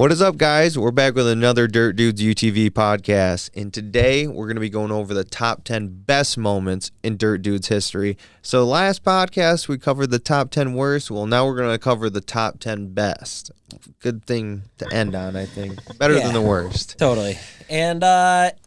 What is up, guys? We're back with another Dirt Dudes UTV podcast, and today we're going to be going over the top 10 best moments in Dirt Dudes history. So last podcast, we covered the top 10 worst. Well, now we're going to cover the top 10 best. Good thing to end on, I think. Better than the worst. Totally. And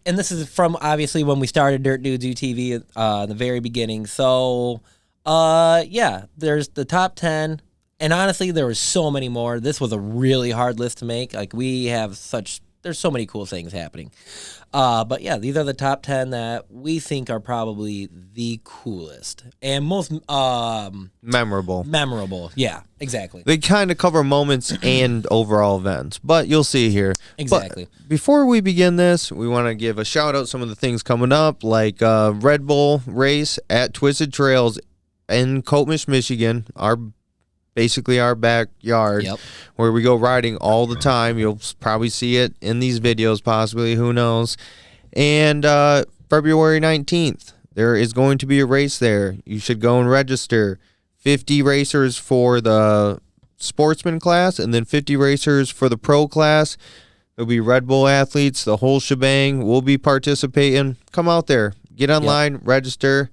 this is from, obviously, when we started Dirt Dudes UTV in the very beginning. So, yeah, there's the top 10. And honestly, there were so many more. This was a really hard list to make. Like, there's so many cool things happening. But yeah, these are the top 10 that we think are probably the coolest and most memorable. Yeah, exactly. They kind of cover moments and overall events, but you'll see here. Exactly. But before we begin this, we want to give a shout out some of the things coming up, like Red Bull race at Twisted Trails in Coatmish, Michigan. Basically our backyard, where we go riding all the time. You'll probably see it in these videos, possibly, who knows. And February 19th, there is going to be a race there. You should go and register. 50 racers for the sportsman class, and then 50 racers for the pro class. There'll be Red Bull athletes, the whole shebang. We'll be participating. Come out there. Get online, register.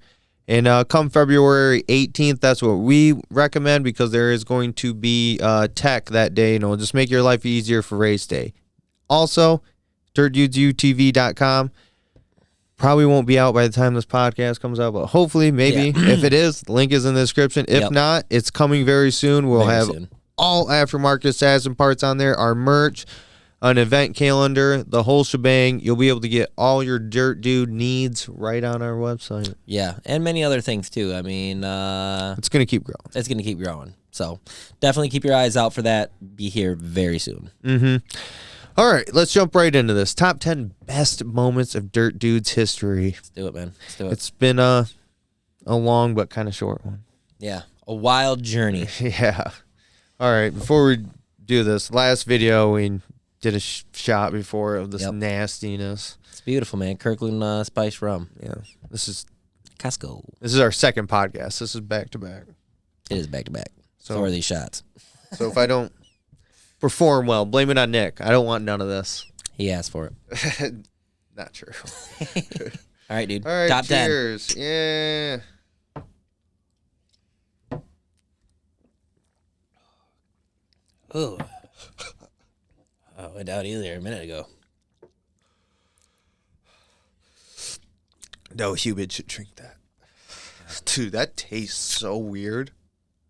And come February 18th, that's what we recommend, because there is going to be tech that day. You know, just make your life easier for race day. Also, dirtdudesutv.com. Probably won't be out by the time this podcast comes out, but hopefully, maybe. If it is, the link is in the description. If not, it's coming very soon. We'll have all aftermarket stats and parts on there, our merch, an event calendar, the whole shebang. You'll be able to get all your Dirt Dude needs right on our website. Yeah, and many other things too. I mean, it's going to keep growing. It's going to keep growing. So definitely keep your eyes out for that. Be here very soon. All right, let's jump right into this. Top 10 best moments of Dirt Dudes history. Let's do it, man. Let's do it. It's been a long but kind of short one. Yeah, a wild journey. Yeah. All right, before we do this, last video we did a shot before of this nastiness. It's beautiful, man. Kirkland spiced rum. Yeah. This is Costco. This is our second podcast. This is back to back. It is back to back. So are these shots. So if I don't perform well, blame it on Nick. I don't want none of this. He asked for it. Not true. All right, dude. All right, top cheers. 10. Yeah. Ooh. Oh, went out either a minute ago. No human should drink that. Dude, that tastes so weird.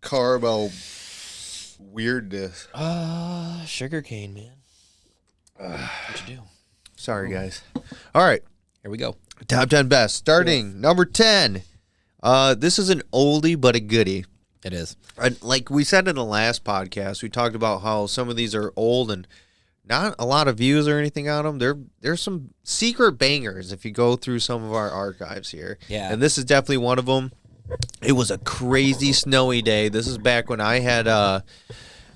Caramel weirdness. Sugarcane, man. What'd you do? Sorry, guys. All right. Here we go. Top 10 best. Starting number 10. This is an oldie but a goodie. It is. Like we said in the last podcast, we talked about how some of these are old and not a lot of views or anything on them. There's some secret bangers if you go through some of our archives here. Yeah. And this is definitely one of them. It was a crazy snowy day. This is back when I had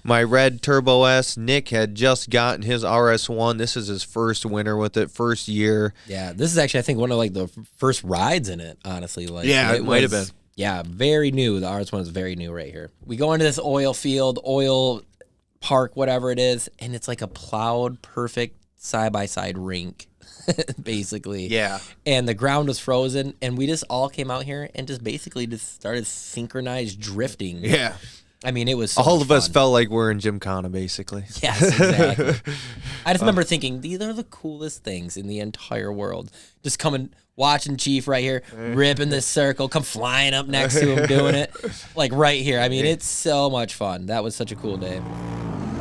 my red Turbo S. Nick had just gotten his RS1. This is his first winter with it, first year. Yeah, this is actually, I think, one of like the first rides in it, honestly. Like, yeah, it might have been. Yeah, very new. The RS1 is very new right here. We go into this oil field, oil park, whatever it is, and it's like a plowed, perfect side-by-side rink, basically. Yeah. And the ground was frozen, and we just all came out here and just basically just started synchronized drifting. Yeah. I mean, it was so all much of us fun. felt like we're in Gymkhana, basically. Yes, exactly. I just remember thinking, these are the coolest things in the entire world. Just coming, watching Chief right here, ripping this circle, come flying up next to him, doing it, like right here. I mean, it's so much fun. That was such a cool day.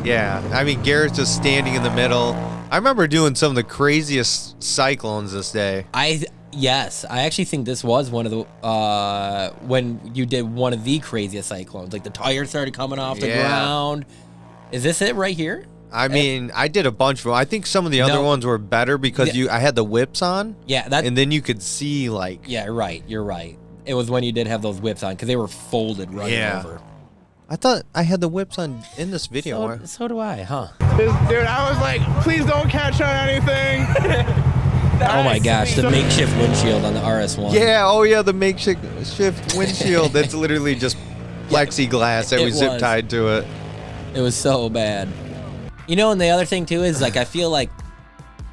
Yeah, I mean, Garrett's just standing in the middle. I remember doing some of the craziest cyclones this day. Yes, I actually think this was one of the, when you did one of the craziest cyclones. Like the tires started coming off the ground. Is this it right here? I mean, I did a bunch of them. I think some of the other ones were better because I had the whips on. Yeah, and then you could see like. Yeah, right. You're right. It was when you did have those whips on because they were folded right over. I thought I had the whips on in this video. So do I, huh? Dude, I was like, please don't catch on anything. Oh my gosh, the makeshift windshield on the RS1. Yeah, oh yeah, the makeshift windshield. That's literally just plexiglass that we zip tied to it. It was so bad. You know, and the other thing too is like I feel like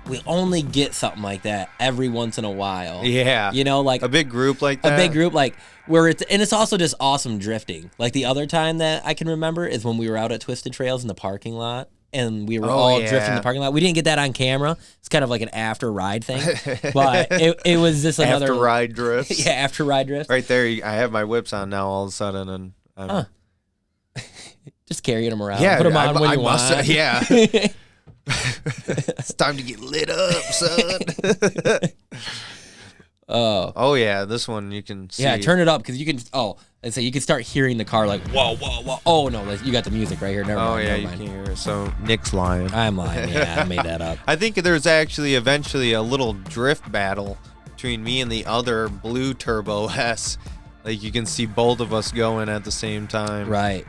we only get something like that every once in a while. Yeah. You know, like a big group like that. a big group like where it's also just awesome drifting. Like the other time that I can remember is when we were out at Twisted Trails in the parking lot and we were all drifting in the parking lot. We didn't get that on camera. It's kind of like an after ride thing, but it was just another after ride drifts. Yeah, after ride drifts. Right there, I have my whips on now all of a sudden, and I'm just carrying them around. Yeah, Put them on when you want. Yeah. It's time to get lit up, son. Oh yeah, this one you can see. Yeah, turn it up because you can. And so you can start hearing the car like whoa, whoa, whoa. Oh no, you got the music right here. Never mind. Yeah, you can hear it. So Nick's lying. I'm lying. Yeah, I made that up. I think there's actually eventually a little drift battle between me and the other blue Turbo S. Like you can see both of us going at the same time. Right.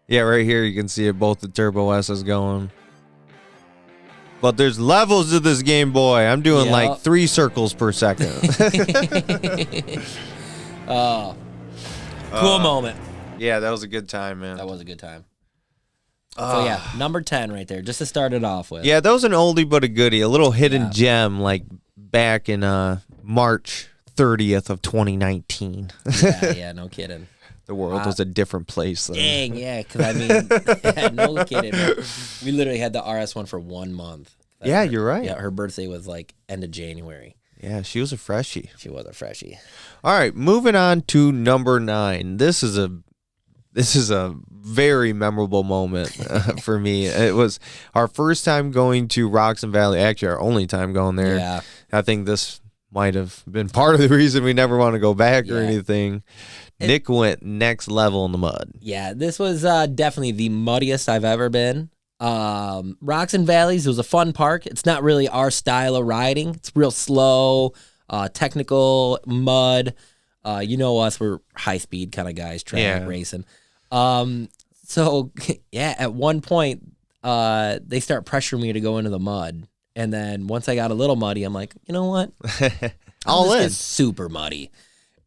Yeah, right here you can see it. Both the Turbo S's going. But there's levels to this Game Boy. I'm doing like 3 circles per second. Cool moment. Yeah, that was a good time, man. That was a good time. So yeah, number 10 right there, just to start it off with. Yeah, that was an oldie but a goodie. A little hidden gem like back in March 30th of 2019. Yeah, no kidding. The world was a different place then. Dang, yeah, because I mean, no kidding. We literally had the RS one for 1 month. Yeah, you're right. Yeah, her birthday was like end of January. Yeah, she was a freshie. She was a freshie. All right, moving on to number 9. This is a very memorable moment for me. It was our first time going to Roxon Valley. Actually, our only time going there. Yeah. I think this might have been part of the reason we never want to go back or anything. Nick went next level in the mud. Yeah, this was definitely the muddiest I've ever been. Roxon Valleys, it was a fun park. It's not really our style of riding. It's real slow, technical, mud. You know us, we're high-speed kind of guys, track racing. So, yeah, at one point, they start pressuring me to go into the mud. And then once I got a little muddy, I'm like, you know what? All in. It's super muddy.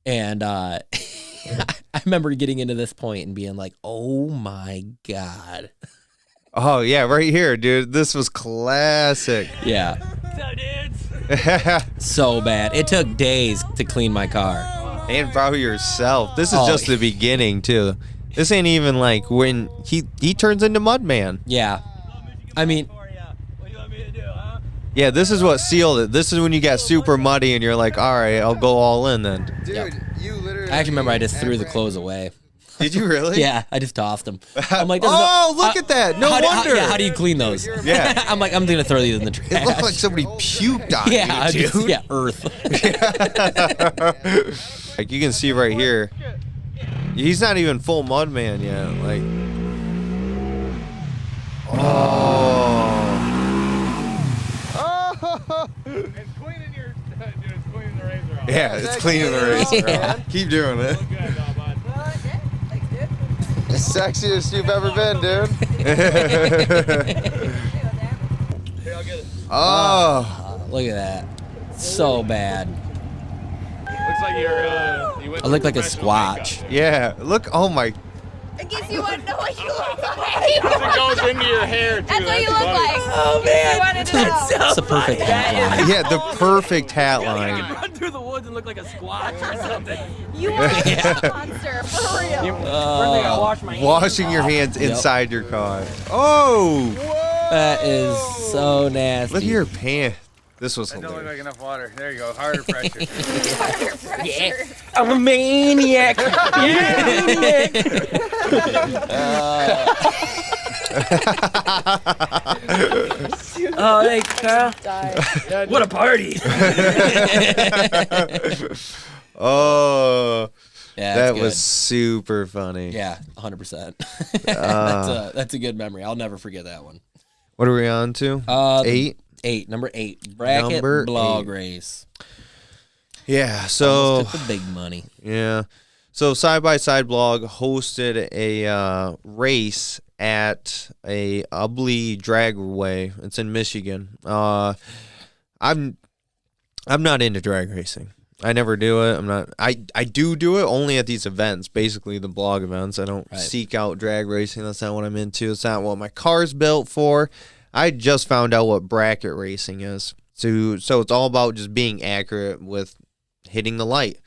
And I remember getting into this point and being like, oh, my God. Oh, yeah, right here, dude. This was classic. Yeah. What's up, dudes? So bad. It took days to clean my car. And probably yourself. This is just the beginning, too. This ain't even like when he turns into Mudman. Yeah. I mean, What do you want me to do, huh? yeah, this is what sealed it. This is when you got super muddy and you're like, all right, I'll go all in then. Dude, you literally. I actually remember I just threw the clothes away. Did you really? Yeah, I just tossed them. I'm like, look at that. No wonder. How do you clean those? Yeah. I'm like, I'm going to throw these in the trash. It looked like somebody puked on you, dude. Earth. Like you can see right here, he's not even full mud man yet. Like, It's cleaning your. Dude, it's cleaning the razor off. yeah, it's cleaning the razor. Yeah. Keep doing it. Look good, though, bud. The sexiest you've ever been, dude. Here, I'll get it. Oh, Look at that. So bad. Looks like you went I look like a professional squatch. yeah. Look. Oh my. In case you want to know what you look like. makeup. It goes into your hair, too. That's what you look funny. like. Oh, man. I wanted to know. It's a perfect hat line. Yeah, the perfect hat line. Run through the woods and look like a squatch or something. You are a monster, for real. First thing I wash my hands. Washing your hands inside your car. Oh, That is so nasty. look at your pants. This was Don't look hilarious. like enough water. There you go. Harder pressure. Water pressure. I'm a maniac. Oh, hey, Kyle. Die. What a party. Oh, Yeah, that that's was good. super funny. Yeah, 100%. Uh, That's a good memory. I'll never forget that one. What are we on to? 8. Number 8. Bracket Number blog 8. race. Yeah. So Almost took the big money. yeah. So Side by Side Blog hosted a race at a Ubley Dragway. It's in Michigan. I'm not into drag racing. I never do it. I'm not. I do it only at these events, basically the blog events. I don't seek out drag racing. That's not what I'm into. It's not what my car's built for. I just found out what bracket racing is. So it's all about just being accurate with hitting the light,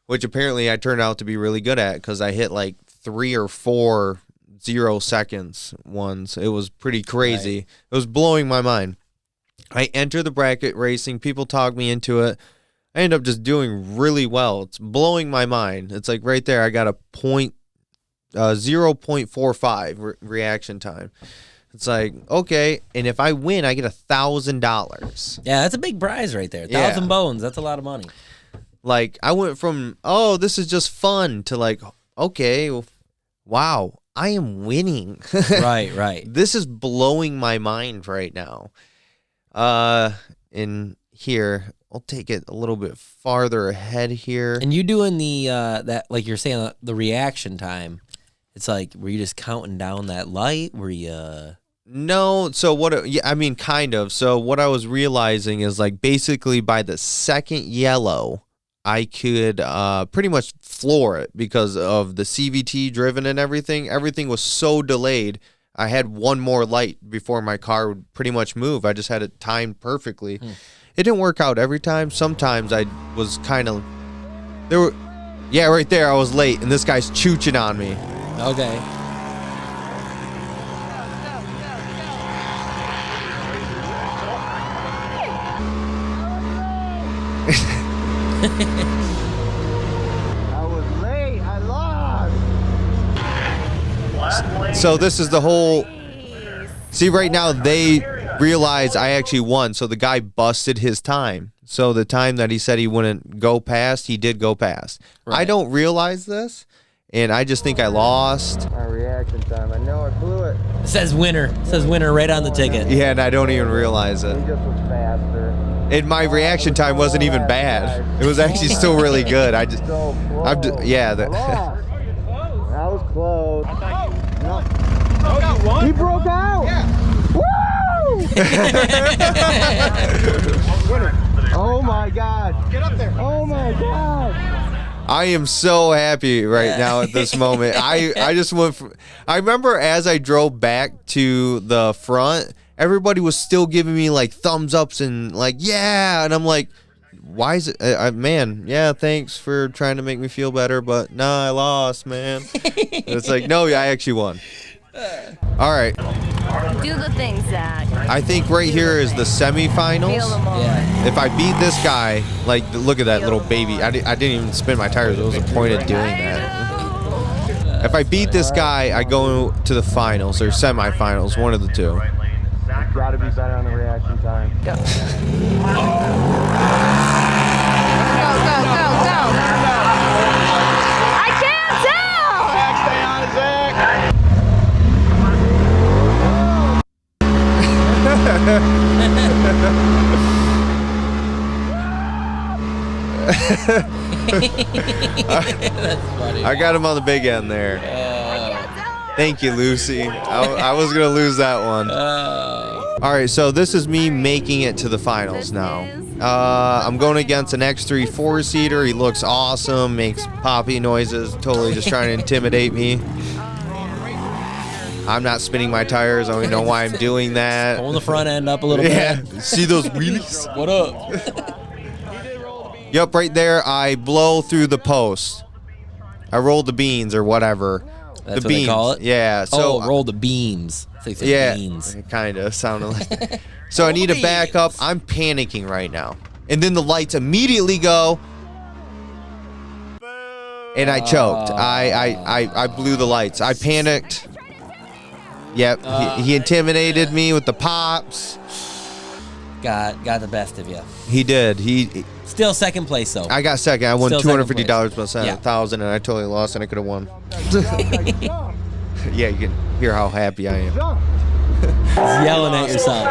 which apparently I turned out to be really good at because I hit like 3 or 4 0 seconds ones. It was pretty crazy. Right. It was blowing my mind. I enter the bracket racing. People talk me into it. I end up just doing really well. It's blowing my mind. It's like right there, I got a 0.45 reaction time. It's like, okay, and if I win, I get $1,000. Yeah, that's a big prize right there. 1,000 bones. That's a lot of money. Like, I went from, oh, this is just fun to like, okay, wow, I am winning. Right. This is blowing my mind right now. In here, I'll take it a little bit farther ahead here. And you doing the that, like you're saying, the reaction time. It's like, were you just counting down that light? Were you? No. So what? Yeah, I mean, kind of. So what I was realizing is like basically by the second yellow, I could pretty much floor it because of the CVT driven and everything. Everything was so delayed. I had one more light before my car would pretty much move. I just had it timed perfectly. It didn't work out every time. Sometimes I was kind of yeah, right there. I was late, and this guy's chooching on me. Okay. I was late. I lost. So this is the whole. See, right now they realize I actually won. So the guy busted his time. So the time that he said he wouldn't go past, he did go past. Right. I don't realize this, and I just think I lost. My reaction time. I know I blew it. It says winner. It says winner right on the ticket. Yeah, and I don't even realize it. He just was faster. And my reaction time wasn't even bad. It was actually still really good. I just, So close. yeah. I lost. That was close. No. He broke out. Yeah. Woo! Oh my God. Get up there. Oh my God. I am so happy right now at this moment. I just went from, I remember as I drove back to the front, everybody was still giving me like thumbs ups and like, yeah. And I'm like, why is it, man, yeah, thanks for trying to make me feel better, but nah, I lost, man. It's like, no, I actually won. All right. Do the thing, Zach. I think right here is the semifinals. Feel the moment. Yeah. If I beat this guy, like, look at that little baby. I didn't even spin my tires. What was the point of doing that? If I beat this guy, I go to the finals or semifinals, one of the two. Gotta be better on the reaction time. Go. Go. I can't tell. Stay on it, Zach. That's funny. I got him on the big end there. Thank you, Lucy. I was going to lose that one. All right, so this is me making it to the finals now. I'm going against an X3 4-seater. He looks awesome, makes poppy noises, totally just trying to intimidate me. I'm not spinning my tires. I don't even know why I'm doing that. Pulling the front end up a little Yeah, bit. see those wheelies? What up? Yep, right there, I blow through the post. I rolled the beans or whatever. That's the what beans. they call it? Yeah. So roll the beams. So you say yeah, beans. it kind of sounded like. So I need to back up. I'm panicking right now, and then the lights immediately go, and I choked. I blew the lights. I panicked. Yep. He intimidated me with the pops. Got the best of you. He did. He. Still second place though. I got second. I won Still $250, second but I Yeah. had $1,000, and I totally lost, and I could have won. Yeah, you can hear how happy I am. Yelling at yourself.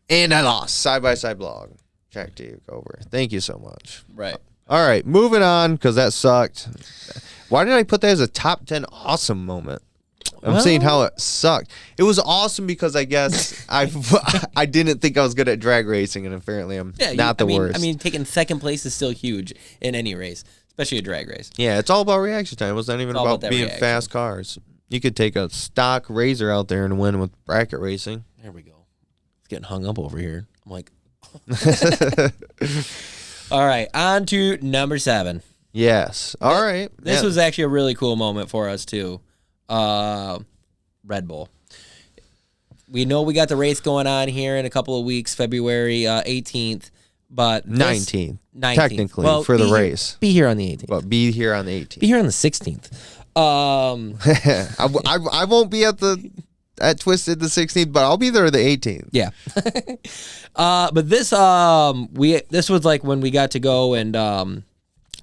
And I lost. Side-by-side blog. Track takeover. Thank you so much. Right. All right, moving on, because that sucked. Why did I put that as a top 10 awesome moment? I'm saying how it sucked. It was awesome because I guess I didn't think I was good at drag racing, and apparently I'm not the worst. I mean, taking second place is still huge in any race, especially a drag race. Yeah, it's all about reaction time. It wasn't even all about about that being reaction. fast cars. You could take a stock Razor out there and win with bracket racing. There we go. It's getting hung up over here. I'm like, all right, on to number 7. Yes. All right. This was actually a really cool moment for us too. Red Bull. We know we got the race going on here in a couple of weeks, February 18th, but 19th. Technically, for the race. Be here on the 18th. But be here on the 18th. Be here on the 16th. I won't be at Twisted the 16th, but I'll be there the 18th. Yeah. But this was like when we got to go and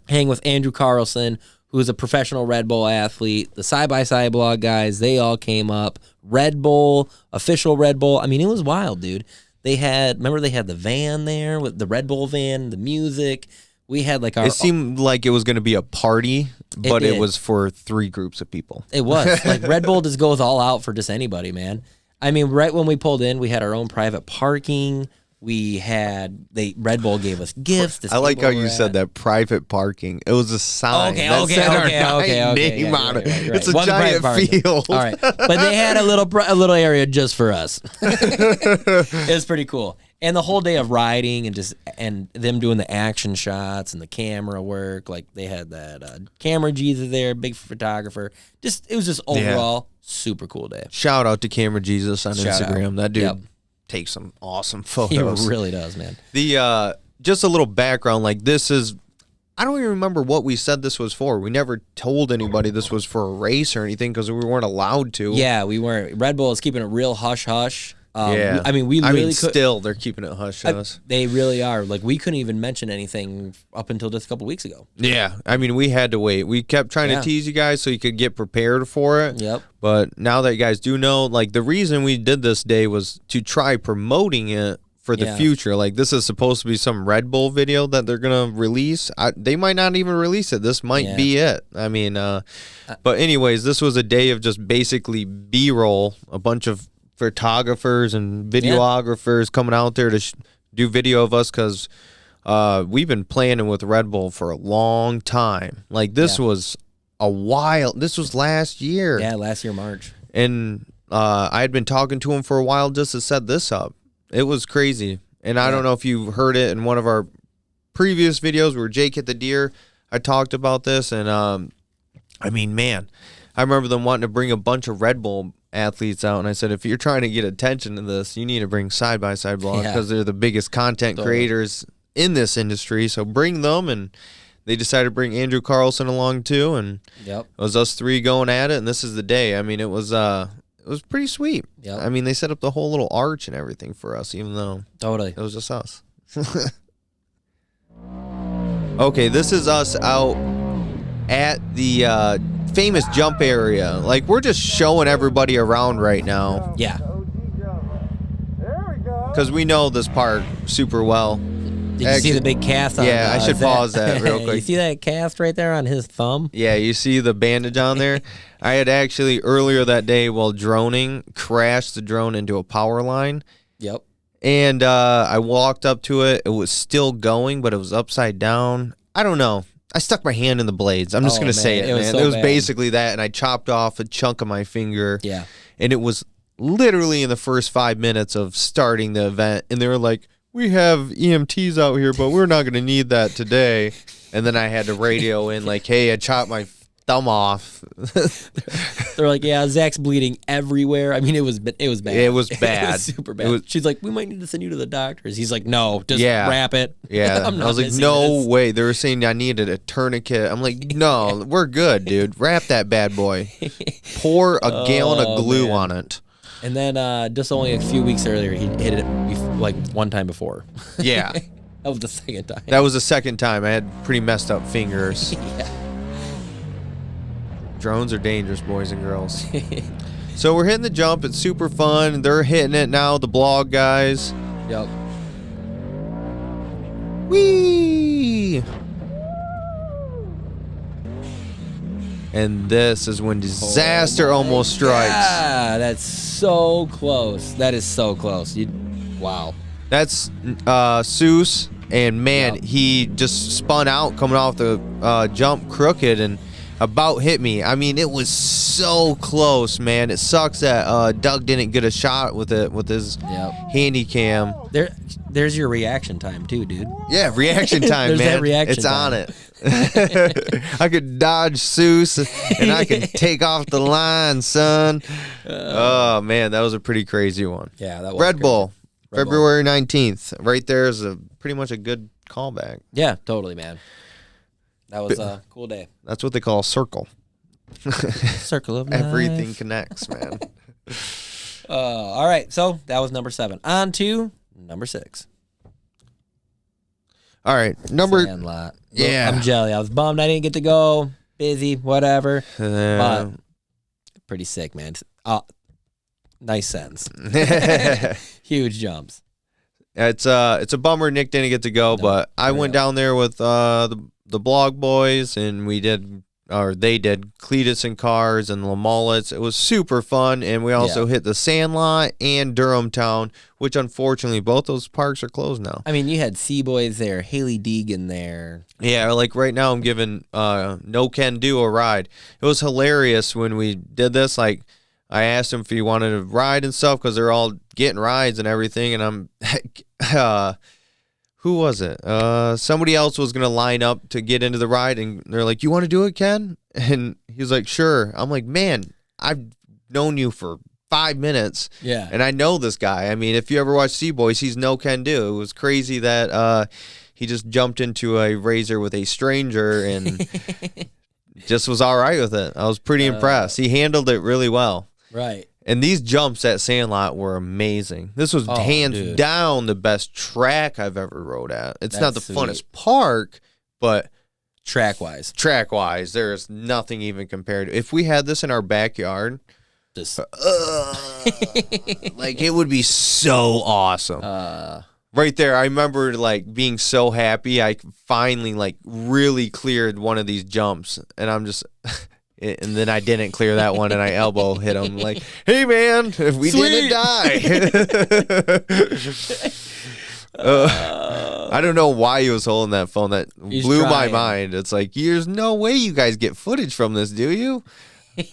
hang with Andrew Carlson, who's a professional Red Bull athlete. The side-by-side blog guys, they all came up. Red Bull, official Red Bull. I mean, it was wild, dude. They had the van there with the Red Bull van, the music. We had like our. It seemed like it was going to be a party, but it did. was for 3 groups of people. It was like Red Bull just goes all out for just anybody, man. I mean, right when we pulled in, we had our own private parking. Red Bull gave us gifts. I like how you said that, private parking. It was a sign that said our name on it. It's a giant field. All right, but they had a little area just for us. It was pretty cool. And the whole day of riding and them doing the action shots and the camera work, like they had that camera Jesus there, big photographer. It was just overall super cool day. Shout out to Camera Jesus on Instagram. That dude takes some awesome photos. He really does, man. The just a little background, like this is, I don't even remember what we said this was for. We never told anybody this was for a race or anything because we weren't allowed to. Yeah, we weren't. Red Bull is keeping it real hush hush. Yeah, I mean, still they're keeping it hush hush. They really are. Like we couldn't even mention anything up until just a couple weeks ago. Yeah, I mean, we had to wait. We kept trying to tease you guys so you could get prepared for it. Yep. But now that you guys do know, like the reason we did this day was to try promoting it for the future. Like this is supposed to be some Red Bull video that they're gonna release. They might not even release it. This might be it. I mean, but anyways, this was a day of just basically B-roll, a bunch of photographers and videographers coming out there to do video of us because we've been planning with Red Bull for a long time. Like this was this was last year. Yeah, last year March. And I had been talking to him for a while just to set this up. It was crazy. And I don't know if you heard it in one of our previous videos where Jake hit the deer. I talked about this and I mean, man, I remember them wanting to bring a bunch of Red Bull athletes out, and I said, if you're trying to get attention to this, you need to bring side-by-side blog because they're the biggest content creators in this industry, so bring them. And they decided to bring Andrew Carlson along too, and it was us 3 going at it, and this is the day. I mean, it was pretty sweet. I mean, they set up the whole little arch and everything for us, even though it was just us. Okay, this is us out at the famous jump area. Like, we're just showing everybody around right now. Yeah. Because we know this park super well. Did you see the big cast on I should pause that real quick. You see that cast right there on his thumb? Yeah, you see the bandage on there? I had actually, earlier that day while droning, crashed the drone into a power line. Yep. And I walked up to it. It was still going, but it was upside down. I don't know. I stuck my hand in the blades. I'm just going to say it, man. It was basically that, and I chopped off a chunk of my finger. Yeah. And it was literally in the first 5 minutes of starting the event, and they were like, we have EMTs out here, but we're not going to need that today. And then I had to radio in like, hey, I chopped my thumb off. They're like, yeah, Zach's bleeding everywhere. I mean, it was bad. It was bad. It was super bad. She's like, we might need to send you to the doctors. He's like, no, just wrap it. Yeah. I was like, no way. They were saying I needed a tourniquet. I'm like, no, we're good, dude. Wrap that bad boy. Pour a gallon of glue on it. And then just only a few weeks earlier, he hit it like one time before. Yeah. That was the second time. That was the second time. I had pretty messed up fingers. Yeah. Drones are dangerous, boys and girls. So we're hitting the jump. It's super fun. They're hitting it now, the blog guys. Yep. Whee! And this is when disaster almost strikes. Yeah, that's so close. That is so close. Wow. That's Seuss, and man, he just spun out coming off the jump crooked, and about hit me. I mean, it was so close, man. It sucks that Doug didn't get a shot with it with his handy cam. There's your reaction time too, dude. Yeah, reaction time, There's man. that reaction it's time. on it. I could dodge Seuss and I could take off the line, son. Oh man, that was a pretty crazy one. Yeah, that was Red crazy. Bull, Red Bull. February 19th. Right there is pretty much a good callback. Yeah, totally, man. That was a cool day. That's what they call a circle. Circle of life. Everything connects, man. All right, so that was number 7. On to number 6. All right, number. Sandlot. Yeah. I'm jelly. I was bummed I didn't get to go. Busy, whatever. But pretty sick, man. Nice sense. Huge jumps. It's a bummer Nick didn't get to go, but I went down there with the blog boys, and they did Cletus and Cars and the Mullets. It was super fun, and we also hit the Sandlot and Durham Town, which unfortunately both those parks are closed now. I mean, you had Seaboys there, Haley Deegan there. Yeah, like right now I'm giving No Can Do a ride. It was hilarious when we did this. Like, I asked him if he wanted to ride and stuff because they're all getting rides and everything, and I'm who was it? Somebody else was going to line up to get into the ride, and they're like, you want to do it, Ken? And he's like, sure. I'm like, man, I've known you for 5 minutes, and I know this guy. I mean, if you ever watch Seaboys, he's no can do. It was crazy that he just jumped into a Razor with a stranger and just was all right with it. I was pretty impressed. He handled it really well. Right. And these jumps at Sandlot were amazing. This was hands down the best track I've ever rode at. It's not the funnest park, but track-wise, there's nothing even compared. If we had this in our backyard, like it would be so awesome. Right there, I remember like being so happy. I finally like really cleared one of these jumps, and I'm just. And then I didn't clear that one, and I elbow hit him like, "Hey man, if we didn't die." I don't know why he was holding that phone. That blew my mind. It's like, there's no way you guys get footage from this, do you?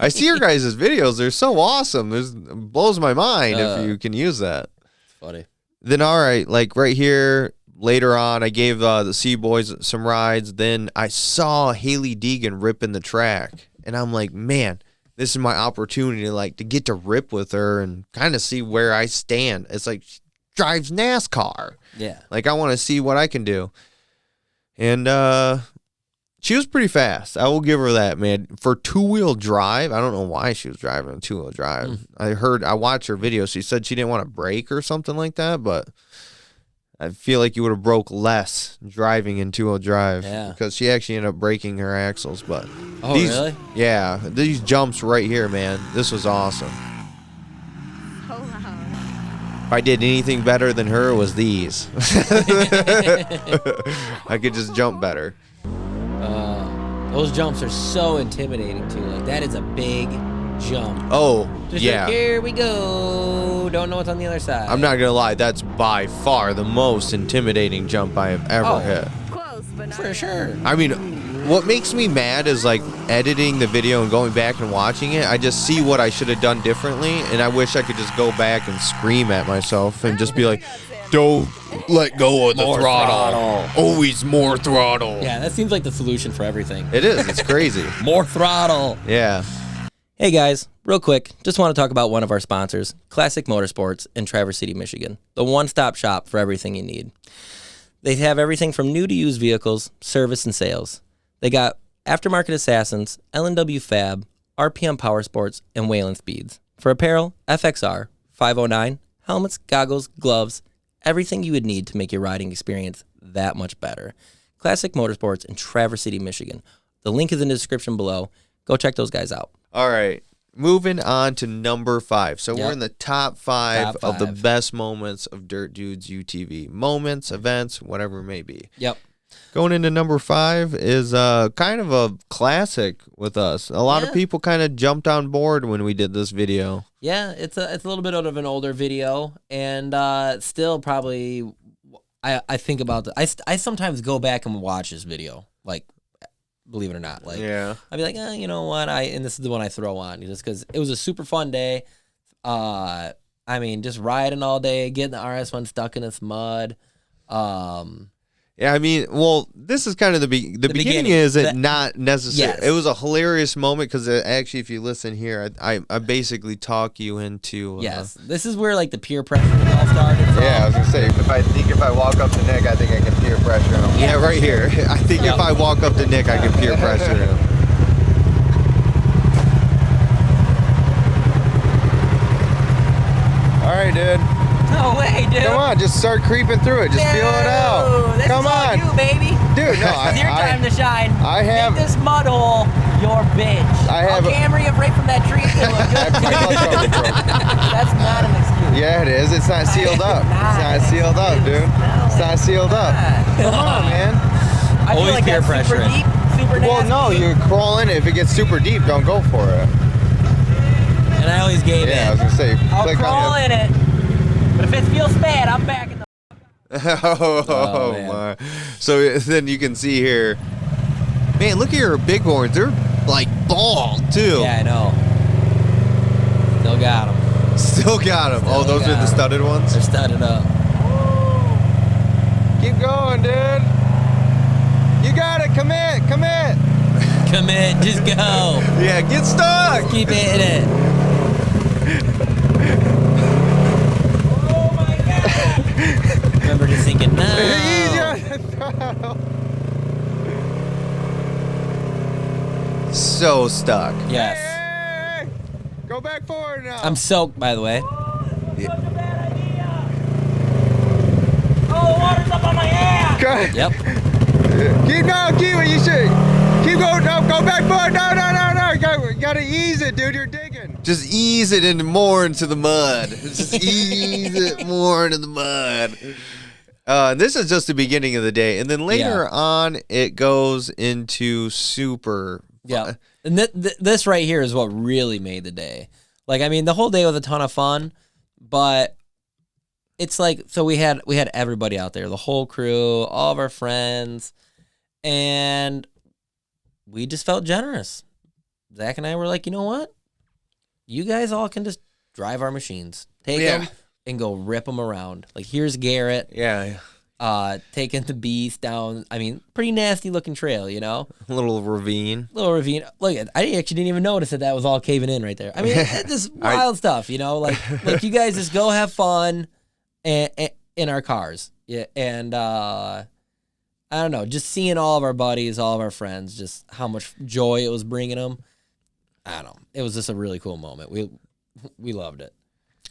I see your guys' videos. They're so awesome. It blows my mind if you can use that. Funny. Then all right, like right here. Later on, I gave the Seaboys some rides. Then I saw Haley Deegan ripping the track, and I'm like, man, this is my opportunity to get to rip with her and kind of see where I stand. It's like she drives NASCAR. Yeah. Like I want to see what I can do. And she was pretty fast. I will give her that, man. For two-wheel drive, I don't know why she was driving a two-wheel drive. I watched her video. She said she didn't want to brake or something like that, but I feel like you would have broke less driving in two-wheel drive because she actually ended up breaking her axles. But really? Yeah, these jumps right here, man, this was awesome. So loud. If I did anything better than her, it was these. I could just jump better. Those jumps are so intimidating too. Like that is a big jump. Oh, Just yeah. like, here we go. Don't know what's on the other side. I'm not going to lie. That's by far the most intimidating jump I have ever hit. Close, but not for sure. I mean, what makes me mad is like editing the video and going back and watching it. I just see what I should have done differently, and I wish I could just go back and scream at myself and just be like, don't let go of the throttle. Always more throttle. Yeah, that seems like the solution for everything. It is. It's crazy. More throttle. Yeah. Hey guys, real quick, just want to talk about one of our sponsors, Classic Motorsports in Traverse City, Michigan, the one-stop shop for everything you need. They have everything from new to used vehicles, service, and sales. They got aftermarket assassins, L&W Fab, RPM Power Sports, and Whalen Speeds. For apparel, FXR, 509, helmets, goggles, gloves, everything you would need to make your riding experience that much better. Classic Motorsports in Traverse City, Michigan. The link is in the description below. Go check those guys out. All right. Moving on to number 5. So we're in the top five of the best moments of Dirt Dudes UTV. Moments, events, whatever it may be. Yep. Going into number 5 is kind of a classic with us. A lot of people kind of jumped on board when we did this video. Yeah, it's a little bit of an older video, and still probably I think about I sometimes go back and watch this video like believe it or not. Like, Yeah. I'd be like, you know what? And this is the one I throw on just because it was a super fun day. I mean, just riding all day, getting the RS1 stuck in this mud. Yeah, I mean, well, this is kind of the beginning is it not necessary. Yes. It was a hilarious moment because actually, if you listen here, I basically talk you into. Yes, this is where like the peer pressure all started. So. Yeah, I was gonna say, if I walk up to Nick, I think I can peer pressure him. Yeah, right here. I think if I walk up to Nick, I can peer pressure him. All right, dude. No way, dude. Come on, just start creeping through it. Just feel it out. This Come is all on, you, baby. dude. No, It's your time to shine. I have- Make this mud hole your bitch. I have I'll camera you right from that tree. It's gonna look good. My clutch already broke. That's not an excuse. Yeah, it is. It's not sealed up. It's not sealed up, dude. It's not sealed up. Come on, man. I feel Always like peer that's super pressuring. deep, super nasty. Well, no, you're crawling. If it gets super deep, don't go for it. And I always gave Yeah, I in. was gonna say, I'll click crawl on in it. But if it feels bad, I'm back in the. Oh man. my! So then you can see here, man. Look at your bighorns. They're like bald too. Yeah, I know. Still got them. Still got them. Oh, those are the studded ones. They're studded up. Keep going, dude. You got it. Commit. Commit. Commit. Just go. Yeah, get stuck. Keep hitting it. Oh my god! Remember just thinking, no. Easy on the throttle. So stuck. Yes. Hey, go back forward now. I'm soaked, by the way. Such a bad idea. Oh, the water's up on my ass. Good. Yep. Keep what you should. Keep going. No, go back forward. No. You gotta ease it, dude. You're digging. Just ease it more into the mud. Just ease it more into the mud. This is just the beginning of the day, and then later on, it goes into super. Yeah. And this right here is what really made the day. Like, I mean, the whole day was a ton of fun, but it's like, so we had everybody out there, the whole crew, all of our friends, and we just felt generous. Zach and I were like, you know what? You guys all can just drive our machines, take them, and go rip them around. Like, here's Garrett. Yeah. Taking the beast down. I mean, pretty nasty looking trail, you know? A little ravine. Little ravine. Look, I actually didn't even notice that was all caving in right there. I mean, it's just wild stuff, you know? Like you guys just go have fun in our cars. Yeah, and I don't know, just seeing all of our buddies, all of our friends, just how much joy it was bringing them. I don't know. It was just a really cool moment. We loved it.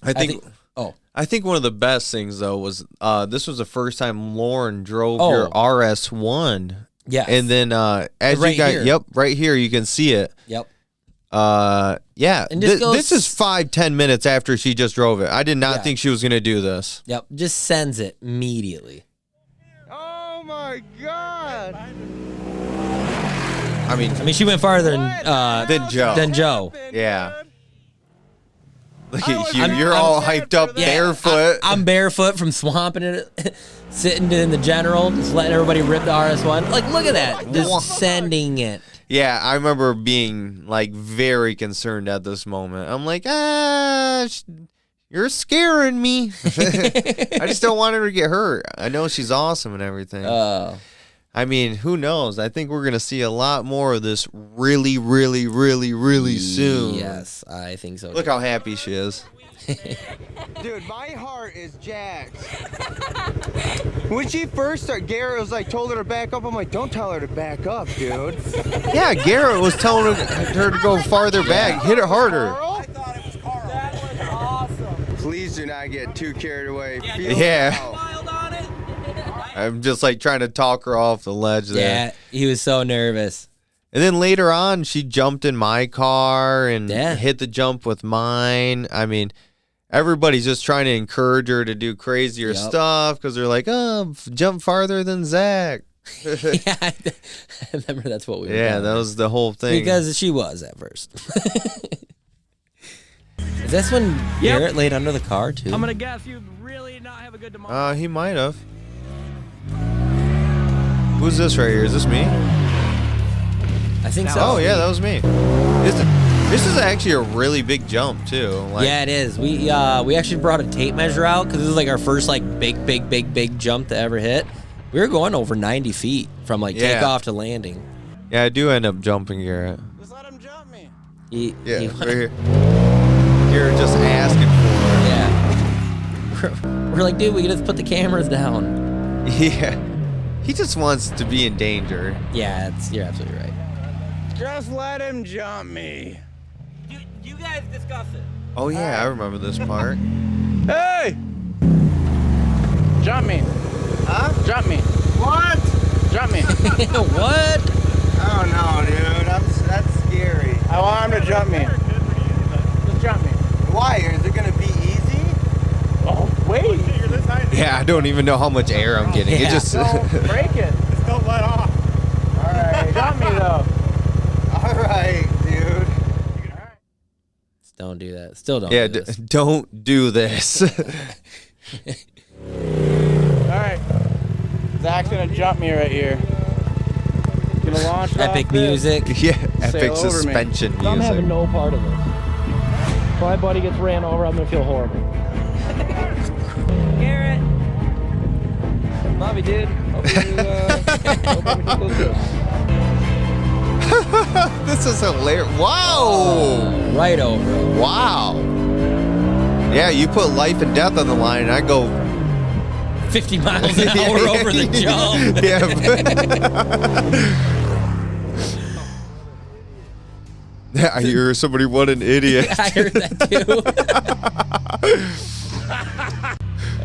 I think one of the best things though was this was the first time Lauren drove your RS1. Yeah. And then as right you got here. right here you can see it. Yep. Yeah. And this this is 5-10 minutes after she just drove it. I did not Yeah. think she was gonna do this. Yep. Just sends it immediately. Oh my God. I mean, she went farther than Joe. than Joe. Yeah. Look at you. You're all hyped up barefoot. I'm barefoot from swamping it, sitting in the general, just letting everybody rip the RS1. Like, look at that. Just sending it. Yeah, I remember being like very concerned at this moment. I'm like, you're scaring me. I just don't want her to get hurt. I know she's awesome and everything. I mean, who knows? I think we're going to see a lot more of this really, really, really, really soon. Yes, I think so. Look how happy she is. Dude, my heart is jacked. When she first started, Garrett was like, told her to back up. I'm like, don't tell her to back up, dude. Yeah, Garrett was telling her to go farther back. Hit it harder. I thought it was Carl. That was awesome. Please do not get too carried away. Feel it Yeah. out. I'm just like trying to talk her off the ledge there. Yeah, he was so nervous. And then later on, she jumped in my car and Yeah. hit the jump with mine. I mean, everybody's just trying to encourage her to do crazier stuff because they're like, oh, jump farther than Zach. Yeah, I remember that's what we were Yeah, doing. that was the whole thing. Because she was at first. Is this when Garrett laid under the car, too? I'm gonna guess you really not have a good tomorrow. He might have. Who's this right here? Is this me? I think so. Oh yeah, that was me. This is actually a really big jump too. Like, Yeah, it is. We actually brought a tape measure out because this is like our first like big jump to ever hit. We were going over 90 feet from like takeoff to landing. Yeah, I do end up jumping Garrett. Just let him jump me. Right here. You're just asking for it. Yeah. We're like, dude, we can just put the cameras down. Yeah. He just wants to be in danger. Yeah, you're absolutely right. Just let him jump me. You guys discuss it. Oh yeah, I remember this part. Hey! Jump me. Huh? Jump me. What? Jump me. What? Oh no, dude. That's scary. I want him to jump me. Just jump me. Why? Is it gonna be easy? Oh, wait. Yeah, I don't even know how much air I'm getting. Yeah. It just Don't break it. Just don't let off. All right. Jump me, though. All right, dude. Don't do that. Still don't. yeah, do this. don't do this. All right. Zach's gonna jump me right here. Gonna launch it Epic off this. music. Yeah, Sail epic over me. suspension music. I'm having no part of this. If my buddy gets ran over, I'm gonna feel horrible. Garrett. Love you, dude. Hope everything goes good. This is hilarious. Wow. Right over. Wow. Yeah, you put life and death on the line, and I go 50 miles an hour over the jump. Yeah. I hear somebody, what an idiot. I heard that too.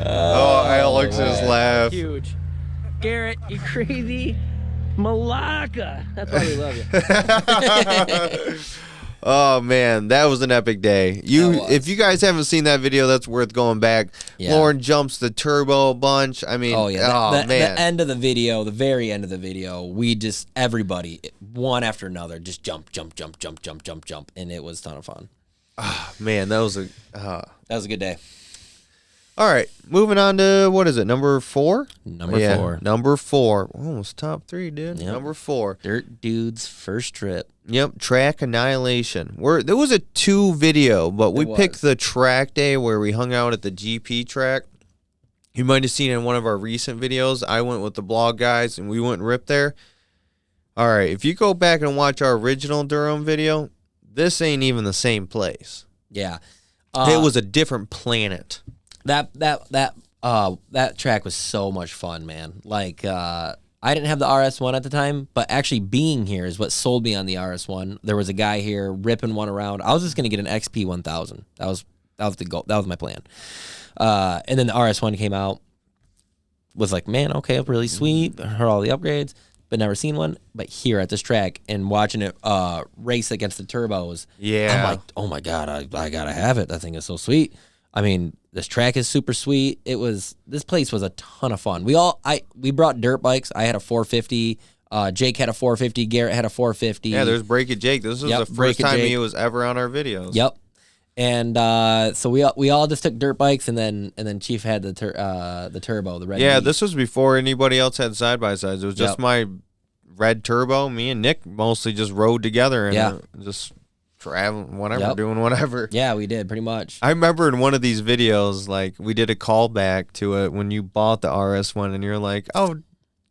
Oh, Alex's laugh. Huge. Garrett, you crazy malacca. That's why we love you. Oh man, that was an epic day. If you guys haven't seen that video, that's worth going back. Yeah. Lauren jumps the turbo a bunch. I mean, the man. end of the video, the very end of the video, we just, everybody, one after another, just jump, and it was a ton of fun. Man, that was a That was a good day. all right, moving on to, what is it, number 4? Number 4. Number 4. Almost top 3, dude. Yep. Number 4. Dirt Dudes first trip. Yep, track annihilation. There was a 2 video, but we picked the track day where we hung out at the GP track. You might have seen in one of our recent videos. I went with the blog guys, and we went and ripped there. All right, if you go back and watch our original Durham video, this ain't even the same place. Yeah. It was a different planet. That track was so much fun, man. Like, I didn't have the RS1 at the time, but actually being here is what sold me on the RS1. There was a guy here ripping one around. I was just gonna get an XP 1000. That was the goal. That was my plan. And then the RS1 came out. Was like, man, okay, really sweet. Heard all the upgrades, but never seen one. But here at this track and watching it race against the turbos, Yeah. I'm like, oh my god, I gotta have it. That thing is so sweet. I mean, this track is super sweet. This place was a ton of fun. We brought dirt bikes. I had a 450. Jake had a 450. Garrett had a 450. Yeah, there's Break It Jake. This was the Break first It time Jake. he was ever on our videos. Yep. And so we all just took dirt bikes, and then Chief had the turbo, the red. Yeah, Meat. this was before anybody else had side by sides. It was just Yep. my red turbo. Me and Nick mostly just rode together and just traveling, whatever, doing whatever. Yeah, we did pretty much. I remember in one of these videos, like we did a callback to it when you bought the RS1, and you're like, "Oh,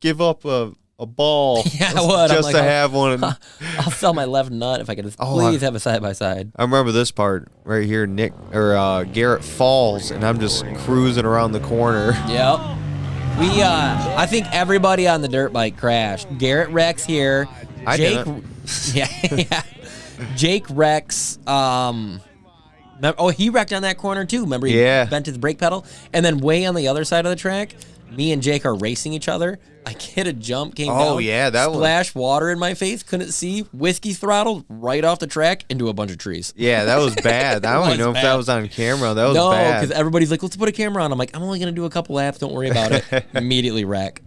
give up a ball, Yeah, I would. just to have one." I'll sell my left nut if I could just please have a side by side. I remember this part right here. Garrett falls, and I'm just cruising around the corner. Yep. I think everybody on the dirt bike crashed. Garrett wrecks here. I Jake, didn't. yeah. Jake wrecks. He wrecked on that corner too. Remember, he bent his brake pedal, and then way on the other side of the track, me and Jake are racing each other. I hit a jump, came down. Oh yeah, that splashed water in my face. Couldn't see. Whiskey throttled right off the track into a bunch of trees. Yeah, that was bad. I don't even know if that was on camera. That was bad. No, because everybody's like, let's put a camera on. I'm like, I'm only gonna do a couple laps. Don't worry about it. Immediately wreck.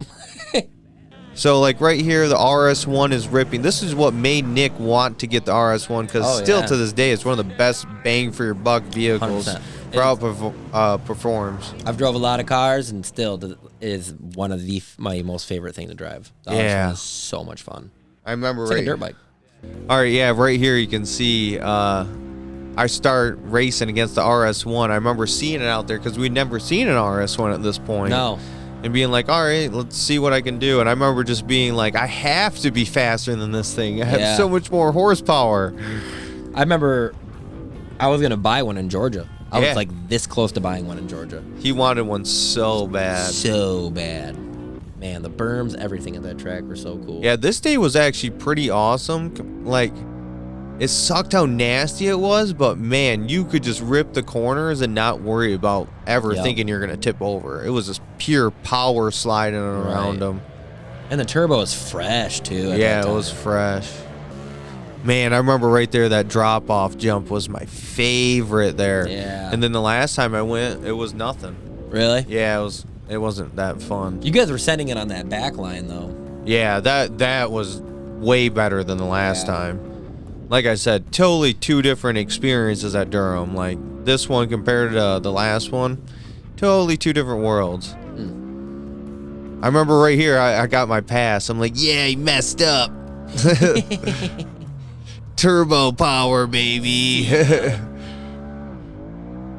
So, like, right here, the RS1 is ripping. This is what made Nick want to get the RS1, because to this day, it's one of the best bang-for-your-buck vehicles 100%. for how it performs. I've drove a lot of cars, and still is one of my most favorite thing to drive. The RS1 is so much fun. I remember It's like a dirt bike. All right, yeah, right here you can see I start racing against the RS1. I remember seeing it out there because we'd never seen an RS1 at this point. No. And being like, all right, let's see what I can do. And I remember just being like, I have to be faster than this thing. I have so much more horsepower. I remember I was going to buy one in Georgia. I was like this close to buying one in Georgia. He wanted one so bad. So bad. Man, the berms, everything at that track were so cool. Yeah, this day was actually pretty awesome. Like, it sucked how nasty it was, but man, you could just rip the corners and not worry about ever thinking you're going to tip over. It was just pure power sliding around them. And the turbo is fresh, too. Yeah, it was fresh. Man, I remember right there that drop-off jump was my favorite there. Yeah. And then the last time I went, it was nothing. Really? Yeah, it wasn't that fun. You guys were sending it on that back line, though. Yeah, that was way better than the last time. Like I said, totally two different experiences at Durham. Like this one compared to the last one, totally two different worlds. I remember right here, I got my pass. I'm like, yeah, he messed up. Turbo power, baby.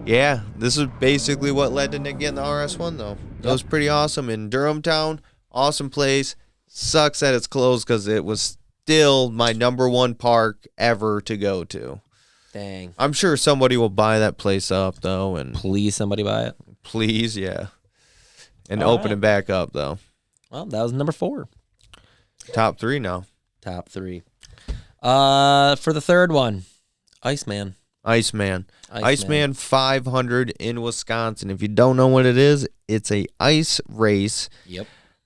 Yeah, this is basically what led to Nick getting the RS1, though. That was pretty awesome. In Durham Town, awesome place. Sucks that it's closed because it was still my #1 park ever to go to. Dang. I'm sure somebody will buy that place up, though. And Please, somebody buy it. please, yeah. And All open right. it back up, though. Well, that was number 4. Top 3 now. Top 3. For the third one, Iceman. Iceman 500 in Wisconsin. If you don't know what it is, it's a ice race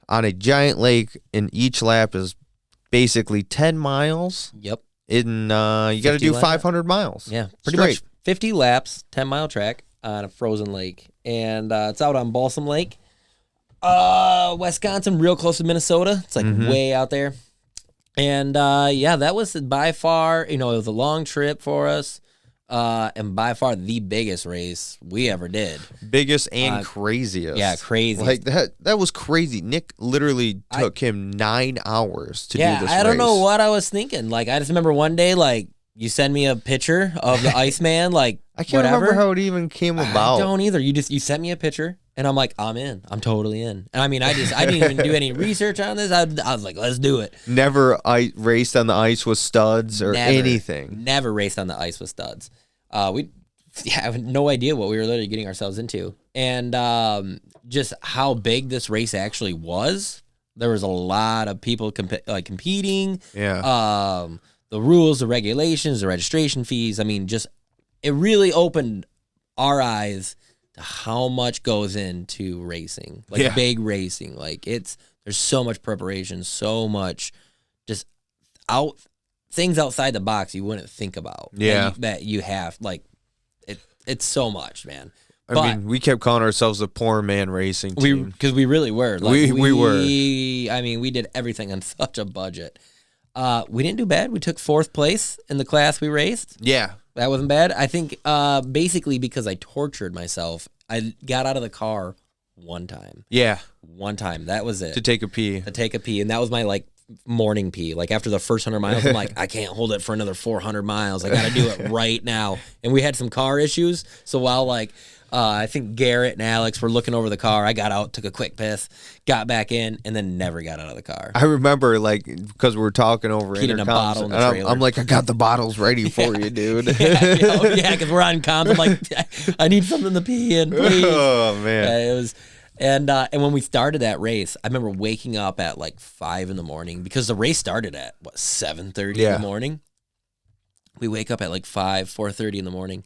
on a giant lake, and each lap is basically 10 miles. Yep. You got to do 500 miles. Yeah, pretty Straight. much 50 laps, 10-mile track on a frozen lake. And it's out on Balsam Lake. Wisconsin, real close to Minnesota. It's like way out there. And that was by far, it was a long trip for us. And by far the biggest race we ever did. Biggest and craziest. Yeah, crazy. Like that was crazy. Nick literally took him 9 hours to do this race. I don't know what I was thinking. Like, I just remember one day, like, you send me a picture of the Iceman, like, I can't remember how it even came about. I don't either. You sent me a picture, and I'm like, I'm in. I'm totally in. And I mean, I didn't even do any research on this. I was like, let's do it. Never raced on the ice with studs or anything. Never raced on the ice with studs. We have no idea what we were literally getting ourselves into. And just how big this race actually was. There was a lot of people competing. Yeah. The rules, the regulations, the registration fees. I mean, just it really opened our eyes to how much goes into racing, like big racing. Like there's so much preparation, so much just things outside the box you wouldn't think about. Yeah, that you have like it's so much, man. I mean, we kept calling ourselves the poor man racing team because we really were. Like, we were. I mean, we did everything on such a budget. We didn't do bad. We took 4th place in the class we raced. Yeah. That wasn't bad. I think basically because I tortured myself, I got out of the car one time. Yeah. One time. That was it. To take a pee. And that was my like morning pee. Like after the first 100 miles, I'm like, I can't hold it for another 400 miles. I got to do it right now. And we had some car issues. So while like I think Garrett and Alex were looking over the car, I got out, took a quick piss, got back in, and then never got out of the car. I remember, like, because we were talking over Peed in a bottle in the and trailer. I'm like, I got the bottles ready for you, dude. Yeah, because we're on comms. I'm like, I need something to pee in, please. Oh, man. It was, and when we started that race, I remember waking up at like 5 in the morning because the race started at, 7:30 in the morning? We wake up at like 4:30 in the morning.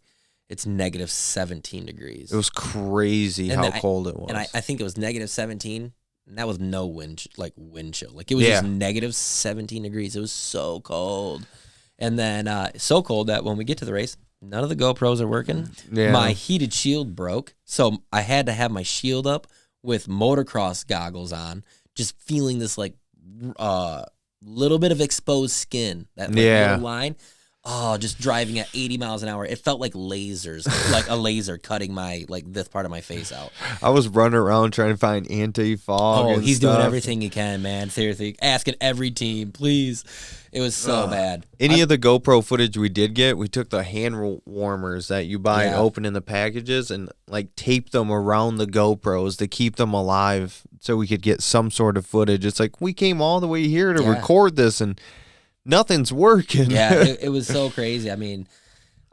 It's negative 17 degrees. It was crazy how cold it was. And I think it was negative 17, and that was no wind chill. Like, it was just negative 17 degrees. It was so cold. And then so cold that when we get to the race, none of the GoPros are working. Yeah. My heated shield broke, so I had to have my shield up with motocross goggles on, just feeling this, like, little bit of exposed skin, that little line. just driving at 80 miles an hour. It felt like lasers, like a laser cutting this part of my face out. I was running around trying to find anti-fog. Oh, and he's stuff. doing everything he can, man. Seriously, asking every team, please. It was so bad. Any of the GoPro footage we did get, we took the hand warmers that you buy and open in the packages and like taped them around the GoPros to keep them alive so we could get some sort of footage. It's like we came all the way here to record this and nothing's working. Yeah, it was so crazy. I mean,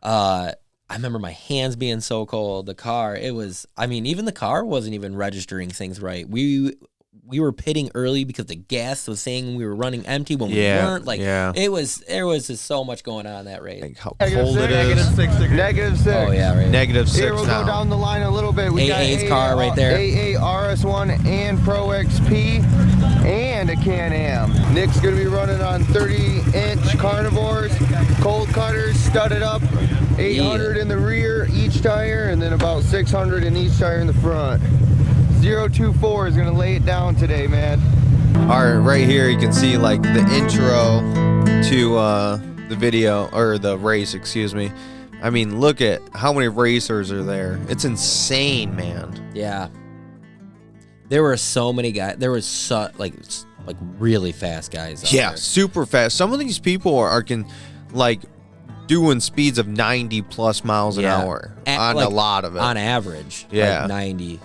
I remember my hands being so cold. The car, even the car wasn't even registering things right. We were pitting early because the gas was saying we were running empty when we weren't. There was just so much going on in that race. Like how cold it is. -6. Oh yeah, right. -6 Here we'll now. go down the line a little bit. We got AA's car right there. AA RS1 and Pro XP and a Can-Am. Nick's gonna be running on 30-inch carnivores, cold cutters, studded up, 800 in the rear each tire, and then about 600 in each tire in the front. 024 is gonna lay it down today, man. All right, right here you can see like the intro to the video or the race, excuse me. I mean, look at how many racers are there. It's insane, man. Yeah. There were so many guys. There was really fast guys out there. Super fast. Some of these people are doing speeds of 90 plus miles an hour on a lot of it. On average, Yeah. 90.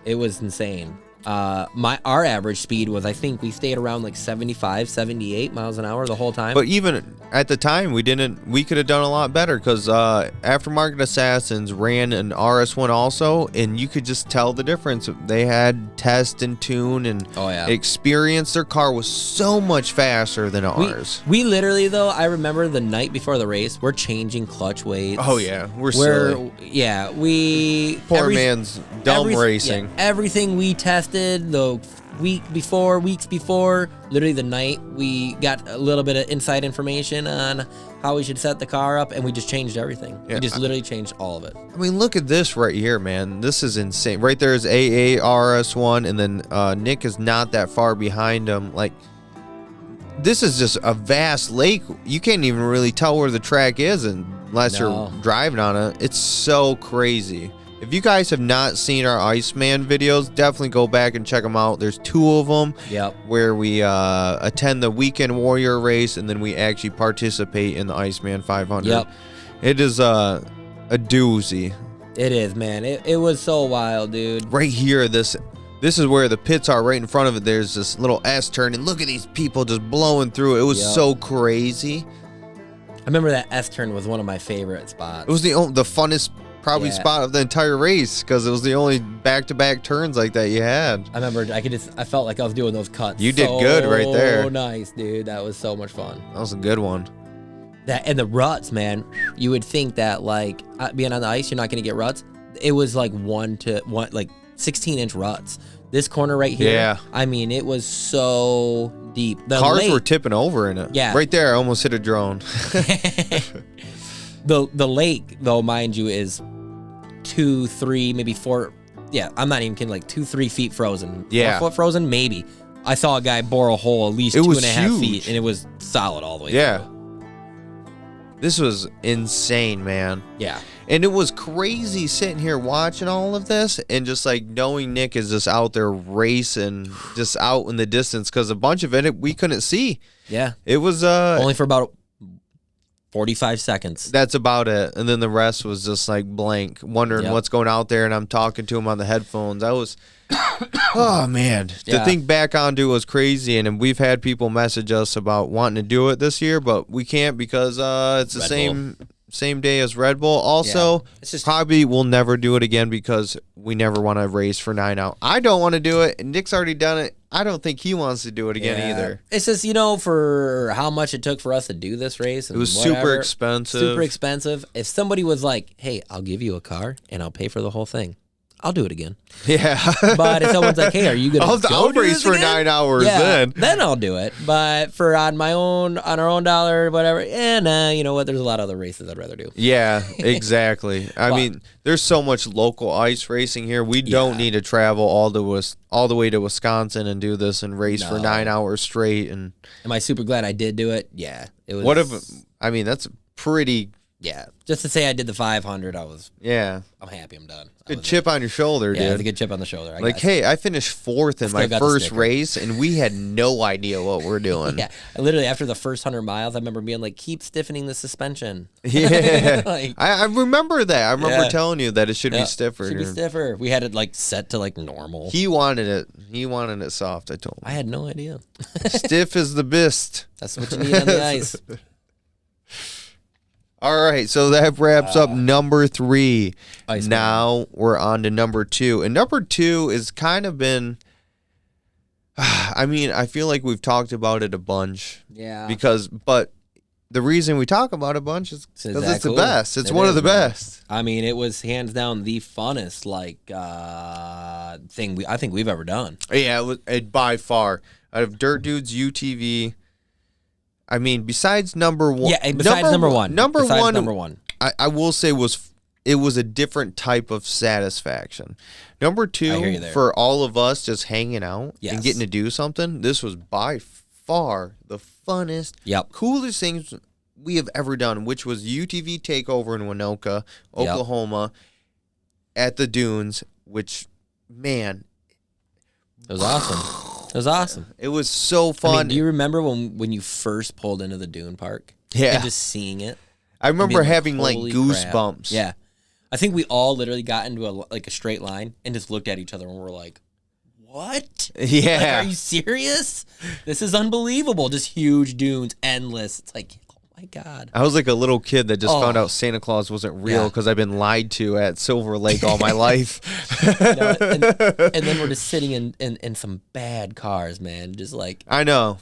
It was insane. Our average speed was, I think we stayed around 75, 78 miles an hour the whole time. But even at the time, we could have done a lot better because Aftermarket Assassins ran an RS1 also, and you could just tell the difference. They had test and tune and experience. Their car was so much faster than ours. We literally, though, I remember the night before the race, we're changing clutch weights. Oh, yeah. We're silly. Yeah, we... Poor man's dumb racing. Yeah, everything we tested the weeks before, literally the night, we got a little bit of inside information on how we should set the car up, and we just changed everything. Yeah, we just literally changed all of it. I mean, look at this right here, man. This is insane. Right there is AA RS1, and then Nick is not that far behind him. This is just a vast lake. You can't even really tell where the track is unless you're driving on it. It's so crazy. If you guys have not seen our Iceman videos, definitely go back and check them out. There's 2 of them where we attend the Weekend Warrior race, and then we actually participate in the Iceman 500. Yep. It is a doozy. It is, man. It was so wild, dude. Right here, this is where the pits are. Right in front of it, there's this little S turn, and look at these people just blowing through. It was so crazy. I remember that S turn was one of my favorite spots. It was the funnest spot of the entire race because it was the only back-to-back turns like that you had. I remember I felt like I was doing those cuts. You did good right there. Oh, nice, dude. That was so much fun. That was a good one. And the ruts, man. You would think that being on the ice, you're not going to get ruts. It was 16-inch ruts. This corner right here. Yeah. I mean, it was so deep. The Cars were tipping over in it. Yeah. Right there, I almost hit a drone. The lake, though, mind you, is 2, 3, maybe 4. Yeah, I'm not even kidding. 2-3 feet frozen. Yeah. 4 foot frozen, maybe. I saw a guy bore a hole at least 2.5 feet, and it was solid all the way through. This was insane, man. Yeah. And it was crazy sitting here watching all of this and just knowing Nick is just out there racing, just out in the distance because a bunch of it we couldn't see. Yeah. It was only for about 45 seconds. That's about it. And then the rest was just blank, wondering what's going out there, and I'm talking to him on the headphones. I was oh man. To think back onto it was crazy, and we've had people message us about wanting to do it this year, but we can't because it's the same day as Red Bull. Also, probably we'll never do it again because we never want to race for 9 hours. I don't want to do it, and Nick's already done it. I don't think he wants to do it again either. It's just, for how much it took for us to do this race. And it was super expensive. Super expensive. If somebody was like, hey, I'll give you a car and I'll pay for the whole thing, I'll do it again. Yeah. But if someone's like, hey, are you going to I'll race for 9 hours then I'll do it. But on our own dollar, whatever, you know what? There's a lot of other races I'd rather do. Yeah, exactly. I mean, there's so much local ice racing here. We don't need to travel all the way to Wisconsin and do this and race for 9 hours straight. And am I super glad I did do it? Yeah. It was. I mean, that's pretty. Yeah, just to say I did the 500, Yeah. I'm happy I'm done. Good chip on your shoulder, Yeah, it was a dude. good chip on the shoulder. Like, hey, I finished 4th in my got the first sticker. race, and we had no idea what we're doing. Yeah, I literally after the first 100 miles, I remember being like, keep stiffening the suspension. Yeah. Like, I remember that. I remember Yeah. telling you that it should be stiffer. Should be stiffer. We had it like set to like normal. He wanted it. He wanted it soft, I told him. I had no idea. Stiff is the best. That's what you need on the ice. All right, so that wraps up number 3. Iceman. Now we're on to number 2. And number 2 has kind of been, I mean, I feel like we've talked about it a bunch. Yeah. But the reason we talk about it a bunch is because that it's the cool? best. It's It one of is, the man. best. I mean, it was hands down the funnest thing I think we've ever done. Yeah, it by far. Out of Dirt Dudes UTV, I mean, besides number 1. Yeah, besides number one. Number Besides 1, number one. I will say it was a different type of satisfaction. Number I hear 2, you there. for all of us just hanging out Yes. and getting to do something, this was by far the funnest, Yep. coolest things we have ever done, which was UTV Takeover in Winoka, Oklahoma, at the dunes, which, man, It was awesome. It was awesome. it was so fun. I mean, do you remember when you first pulled into the dune park? Yeah. And just seeing it? I remember being like, having like holy crap. goosebumps. Yeah. I think we all literally got into a straight line and just looked at each other and we're like, what? Yeah. Like, are you serious? This is unbelievable. Just huge dunes, endless. It's like, oh my God. I was like a little kid that just found Oh. out Santa Claus wasn't real Yeah. because I've been lied to at Silver Lake all my life. And then we're just sitting in some bad cars, man. Just like, I know.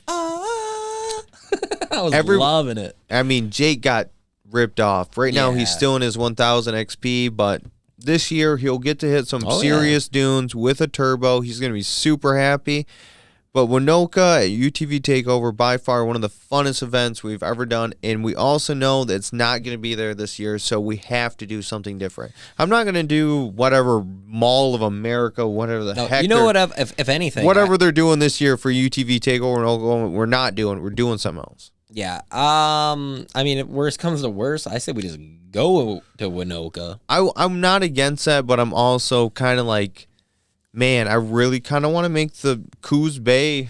I was loving it. I mean, Jake got ripped off. Right now, Yeah. he's still in his 1000 XP, but this year he'll get to hit some serious dunes with a turbo. He's going to be super happy. But Winoka at UTV Takeover, by far one of the funnest events we've ever done. And we also know that it's not going to be there this year, so we have to do something different. I'm not going to do whatever Mall of America, whatever the No, heck. you know what? If anything, Whatever they're doing this year for UTV Takeover in Oklahoma, we're not doing. We're doing something else. Yeah. I mean, if worst comes to worst, I say we just go to Winoka. I'm not against that, but I'm also kind of like, man, I really kind of want to make the Coos Bay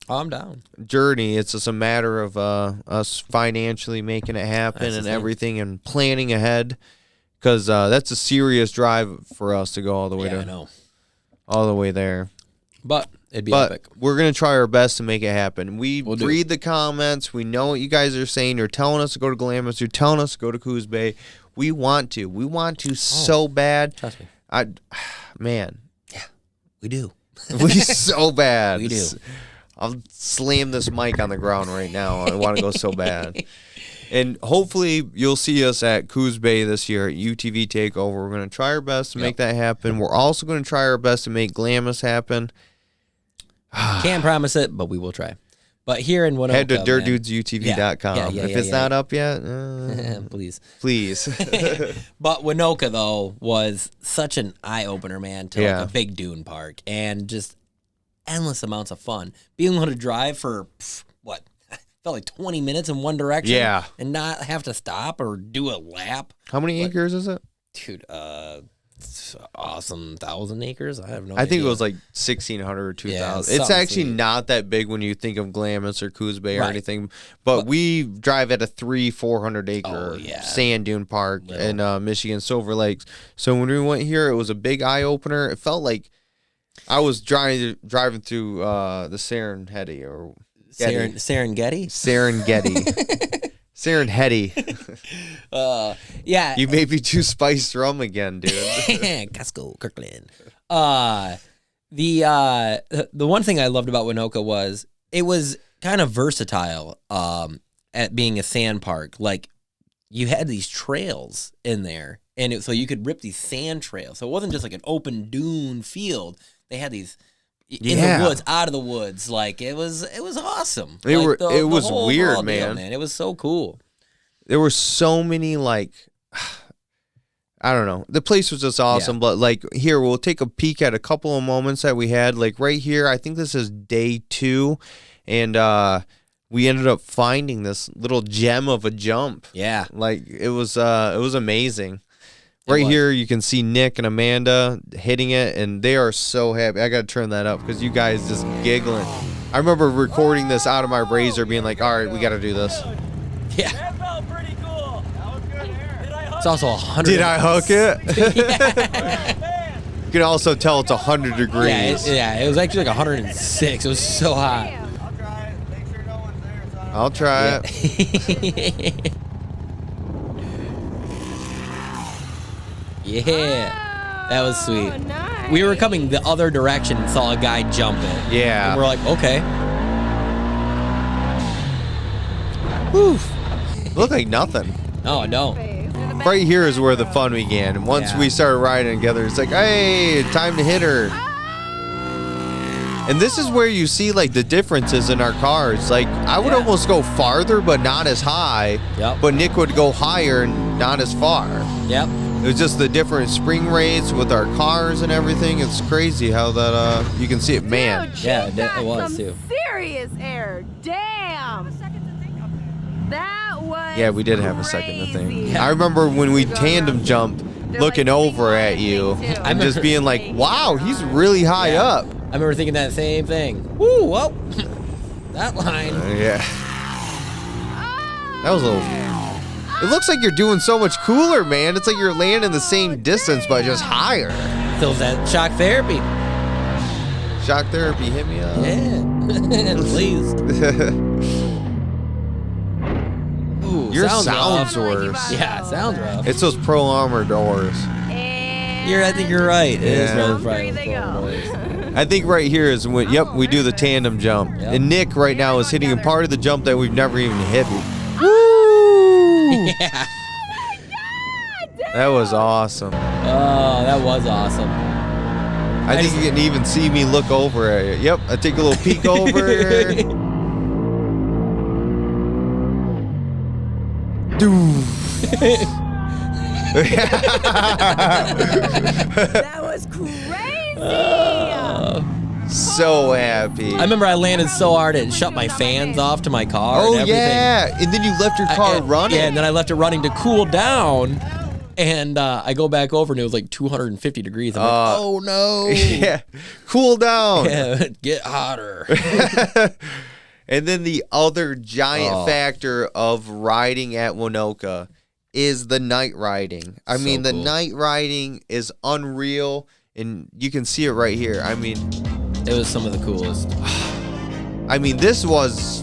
Oh, I'm down. journey. It's just a matter of us financially making it happen That's the and thing. everything and planning ahead, because that's a serious drive for us to go all the way Yeah, I know. all the way there. But it'd be But epic. we're gonna try our best to make it happen. We We'll do. read the comments. We know what you guys are saying. You're telling us to go to Glamis. You're telling us to go to Coos Bay. We want to. We want to so bad. Trust me. Man, We do. we so bad. We do. I'll slam this mic on the ground right now. I want to go so bad. And hopefully you'll see us at Coos Bay this year at UTV Takeover. We're going to try our best to make that happen. We're also going to try our best to make Glamis happen. Can't promise it, but we will try. But here in Winoka, Head to man, dirtdudesutv.com. Yeah, If it's not up yet, please. please. But Winoka, though, was such an eye-opener, man, to Yeah. like a big dune park. And just endless amounts of fun. Being able to drive for, what, felt like 20 minutes in one direction. Yeah. And not have to stop or do a lap. How many acres is it? Dude, it's awesome 1,000 acres. I have no I think idea. it was like 1,600 or 2,000. Yeah, It's something actually sweet. not that big when you think of Glamis or Coos Bay or Right. anything. But we drive at a 300-400 acre Oh, yeah. sand dune park Little. in Michigan, Silver Lakes. So when we went here, it was a big eye opener. It felt like I was driving through the Serengeti or Serengeti? Serengeti. Serengeti. Yeah. You made me too spiced rum again, dude. Casco, Kirkland. The one thing I loved about Winoka was it was kind of versatile at being a sand park. Like you had these trails in there, and so you could rip these sand trails. So it wasn't just like an open dune field. They had these in Yeah. the woods, out of the woods. Like it was awesome. It Like, were- the it was whole weird, overall deal, man. It was so cool. There were so many, like, I don't know. The place was just awesome. Yeah. But like here, we'll take a peek at a couple of moments that we had. Like right here, I think this is day 2, and we ended up finding this little gem of a jump. Yeah. Like it was amazing. Right here, you can see Nick and Amanda hitting it, and they are so happy. I got to turn that up because you guys just giggling. I remember recording this out of my Razor, being like, all right, we got to do this. Yeah. That felt pretty cool. That was good hair. It's also 100. Did I hook it? You can also tell it's 100 degrees. It was actually like 106. It was so hot. I'll try it. Yeah. That was sweet. Nice. We were coming the other direction and saw a guy jump it. Yeah. And we're like, okay. Whew. Looked like nothing. No, I don't. Right here is where the fun began. And once we started riding together, it's like, hey, time to hit her. And this is where you see like the differences in our cars. Like I would almost go farther, but not as high. Yep. But Nick would go higher and not as far. Yep. It was just the different spring rates with our cars and everything. It's crazy how that you can see it, man. Dude, Yeah, she got it was, some too. Serious air. Damn. That was Yeah, we did have a second to think. crazy. I remember when we tandem jumped, They're looking like over at you too. and just being like, wow, he's really high Yeah. up. I remember thinking that same thing. Woo, well, that line. Yeah. That was a little... It looks like you're doing so much cooler, man. It's like you're landing the same distance, but just higher. Feels that shock therapy. Shock therapy, hit me up. Yeah. Please. Ooh, Your sounds sound's rough. worse. Yeah, it sounds rough. It's those Pro Armor doors. I think you're right. It is Yeah. really There right. they go. I think right here is when, yep, we do the tandem jump. Yep. And Nick right now is hitting a part of the jump that we've never even hit. Yeah. That was awesome. Oh, that was awesome. I think you can even see me look over at you. Yep, I take a little peek over. That was crazy. So happy. I remember I landed so hard it shut my fans off to my car. Oh and everything. yeah, and then you left your car running. Yeah, and then I left it running to cool down. And I go back over and it was like 250 degrees. I'm like, oh no. Yeah, cool down. Yeah, get hotter. And then the other giant factor of riding at Winoka is the night riding. I mean, the cool. night riding is unreal, and you can see it right here. I mean, It was some of the coolest. I mean, this was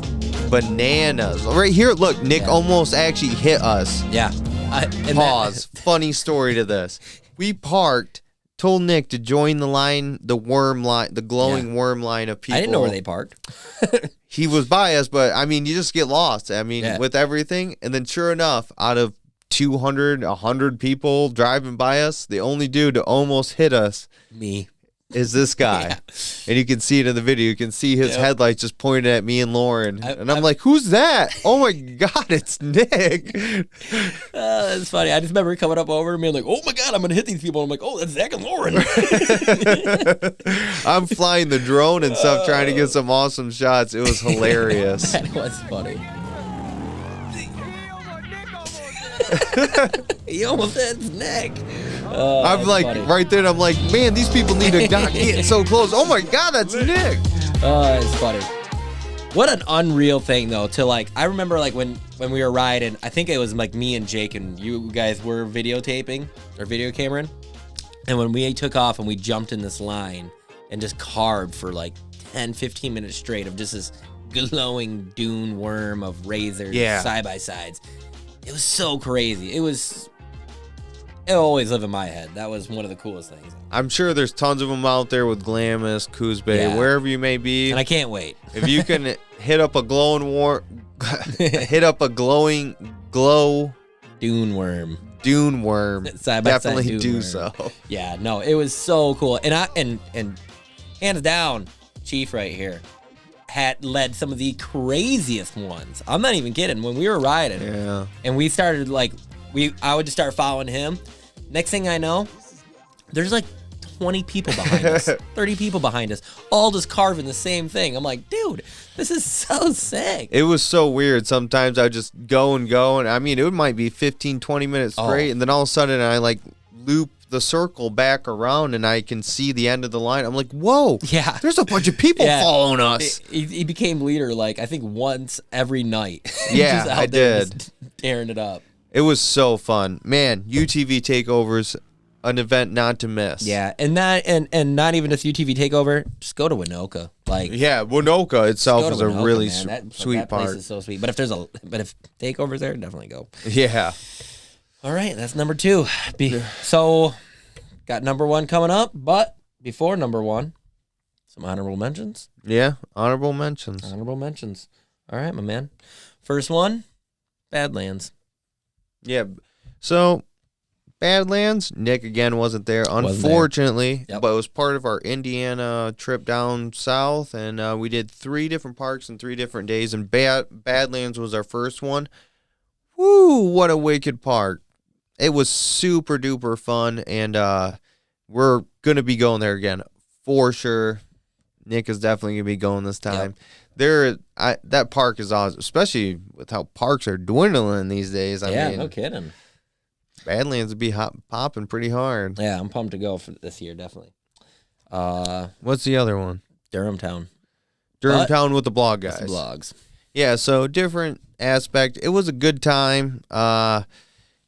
bananas. Right here, look, Nick almost actually hit us. Yeah. Pause. Funny story to this. We parked, told Nick to join the line, the worm line, the glowing worm line of people. I didn't know where they parked. He was by us, but I mean, you just get lost. I mean, with everything. And then sure enough, out of 200, 100 people driving by us, the only dude to almost hit us Me. is this guy. And you can see it in the video. You can see his headlights just pointed at me and Lauren. And I'm like, who's that? Oh my God, it's Nick. That's funny. I just remember coming up over to me and like, oh my God, I'm going to hit these people. I'm like, oh, that's Zach and Lauren. I'm flying the drone and stuff, trying to get some awesome shots. It was hilarious. That was funny. He almost hit his neck. I'm like, funny. right there, I'm like, man, these people need to not get so close. Oh my God, that's Nick. Oh, it's funny. What an unreal thing, though, to like, I remember like when we were riding, I think it was like me and Jake and you guys were videotaping or video cameraing. And when we took off and we jumped in this line and just carved for like 10, 15 minutes straight of just this glowing dune worm of razors side by sides. It was so crazy. It'll always live in my head. That was one of the coolest things. I'm sure there's tons of them out there with Glamis, Coos Bay, wherever you may be. And I can't wait. If you can hit up a glowing hit up a glowing Dune worm. Side by definitely side do worm. so. Yeah, no, it was so cool. And hands down, Chief right here had led some of the craziest ones. I'm not even kidding. When we were riding, and we started like I would just start following him. Next thing I know, there's like 20 people behind us, 30 people behind us, all just carving the same thing. I'm like, dude, this is so sick. It was so weird. Sometimes I just go and go, and I mean, it might be 15, 20 minutes straight, and then all of a sudden I like loop the circle back around, and I can see the end of the line. I'm like, whoa, Yeah. there's a bunch of people following us. He became leader, like, I think once every night. Yeah, Just out I there did. just tearing it up. It was so fun, man. UTV takeovers, an event not to miss. Yeah, and that and not even just UTV takeover. Just go to Winoka. Like, Yeah, Winoka itself go to is a Winoka, really man. That sweet place park. is so sweet. But if takeovers there, definitely go. Yeah. All right, that's number 2. So, got number 1 coming up, but before number 1, some honorable mentions. Yeah, honorable mentions. Honorable mentions. All right, my man. First one, Badlands. Yeah. So, Badlands, Nick again wasn't there, unfortunately, Yep. but it was part of our Indiana trip down south, and we did 3 different parks in 3 different days, and Badlands was our first one. Woo, what a wicked park. It was super duper fun, and we're going to be going there again for sure. Nick is definitely going to be going this time. That park is awesome, especially with how parks are dwindling these days. I mean, no kidding. Badlands would be popping pretty hard. Yeah, I'm pumped to go for this year, definitely. What's the other one? Durham Town. Durham Town with the blog That's guys. the blogs. Yeah, so different aspect. It was a good time.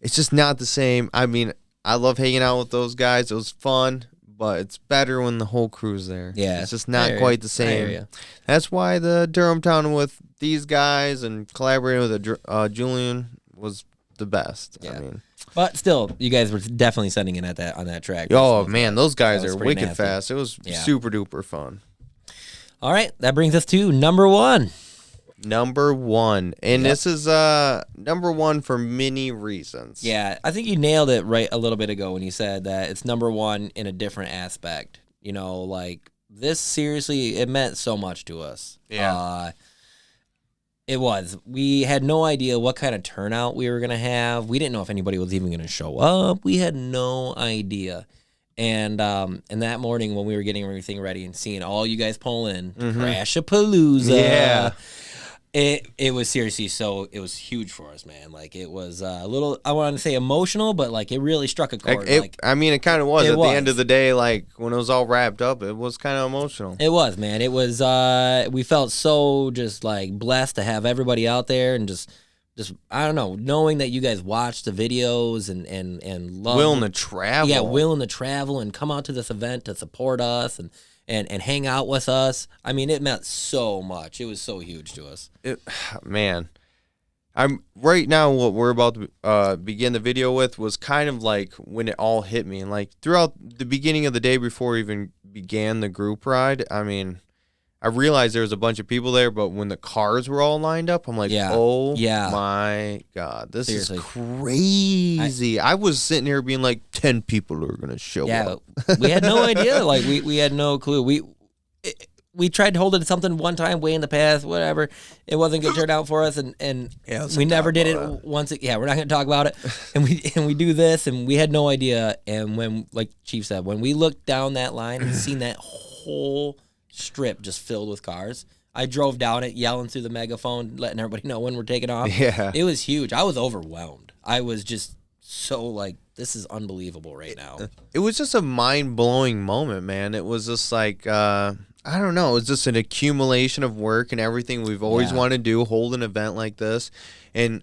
It's just not the same. I mean, I love hanging out with those guys. It was fun, but it's better when the whole crew's there. Yeah, it's just I not hear quite ya. the I hear same. ya. That's why the Durham Town with these guys and collaborating with Julian was the best. Yeah. I mean, But still, you guys were definitely sending it on that track. oh man, those guys That was are pretty wicked nasty. fast. It was Yeah. super duper fun. All right, that brings us to number 1. Number 1, and this is number 1 for many reasons. Yeah, I think you nailed it right a little bit ago when you said that it's number 1 in a different aspect. You know, like, this seriously, it meant so much to us. Yeah. It was. We had no idea what kind of turnout we were going to have. We didn't know if anybody was even going to show up. We had no idea. And that morning when we were getting everything ready and seeing all you guys pull in, Crash-a-Palooza. Yeah. It was seriously it was huge for us, man. Like, it was a little, I want to say emotional, but like it really struck a chord. I mean, it kind of was. It At was. the end of the day, like when it was all wrapped up, it was kind of emotional. It was, man. It was, we felt so just like blessed to have everybody out there and just I don't know, knowing that you guys watched the videos and love Willing to travel. Yeah, willing to travel and come out to this event to support us and hang out with us. I mean, it meant so much. It was so huge to us. Man, I'm right now. What we're about to begin the video with was kind of like when it all hit me, and like throughout the beginning of the day before we even began the group ride. I mean, I realized there was a bunch of people there, but when the cars were all lined up, I'm like, oh my God, this Seriously. is crazy. I was sitting here being like, 10 people are going to show up. We had no idea. Like, we had no clue. We tried to hold it to something one time way in the past, whatever. It wasn't going to turn out for us, and we never did it once. We're not going to talk about it. And we do this, and we had no idea. And when, like Chief said, when we looked down that line and seen that whole strip just filled with cars, I drove down it yelling through the megaphone, letting everybody know when we're taking off. Yeah. It was huge. I was overwhelmed. I was just so like, this is unbelievable right now. It was just a mind-blowing moment, man. It was just like, I don't know. It was just an accumulation of work and everything we've always wanted to do, hold an event like this. And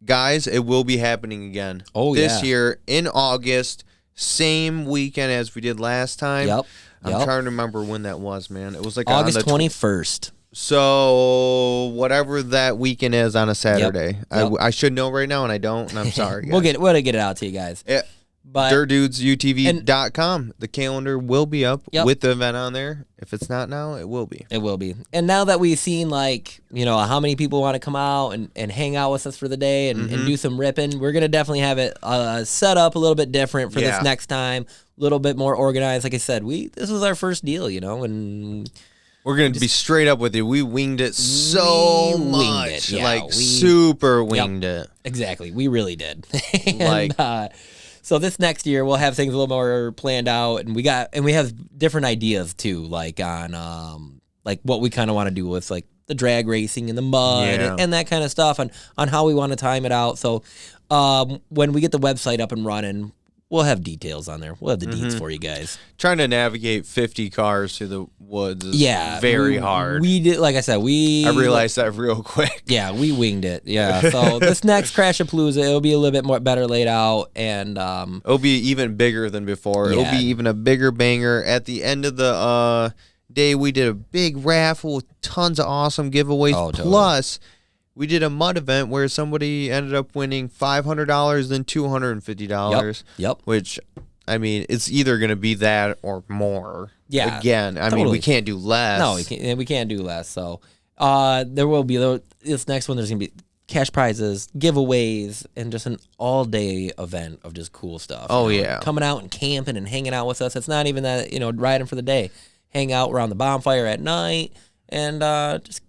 guys, it will be happening again. This year in August, same weekend as we did last time. Yep. I'm trying to remember when that was, man. It was like August on the 21st. So whatever that weekend is on a Saturday. Yep. I should know right now, and I don't, and I'm sorry, guys. We'll get it out to you guys. Yeah. But DirtDudesUTV.com. The calendar will be up Yep. with the event on there. If it's not now, it will be. It will be. And now that we've seen, like, you know, how many people want to come out and hang out with us for the day and do some ripping, we're going to definitely have it set up a little bit different for this next time. A little bit more organized. Like I said, this was our first deal, you know, and We're going to be straight up with you. We winged it so winged much. it, yeah. Like, super winged it. exactly. We really did. Like- and, So this next year we'll have things a little more planned out, and we have different ideas too, like on like what we kind of want to do with like the drag racing and the mud and that kind of stuff, on how we want to time it out. So when we get the website up and running, we'll have details on there. We'll have the deets for you guys. Trying to navigate 50 cars through the woods is very hard. We did, like I said, I realized that real quick. Yeah, we winged it. Yeah. So this next Crashapalooza, it'll be a little bit more better laid out, and it'll be even bigger than before. Yeah. It'll be even a bigger banger. At the end of the day, we did a big raffle with tons of awesome giveaways. Oh, totally. Plus, we did a mud event where somebody ended up winning $500, then $250. Yep. Which, I mean, it's either going to be that or more. Yeah. Again, I mean, we can't do less. No, we can't do less. So there will be, this next one, there's going to be cash prizes, giveaways, and just an all-day event of just cool stuff. Oh, you know, yeah. Coming out and camping and hanging out with us. It's not even that, riding for the day. Hang out around the bonfire at night and just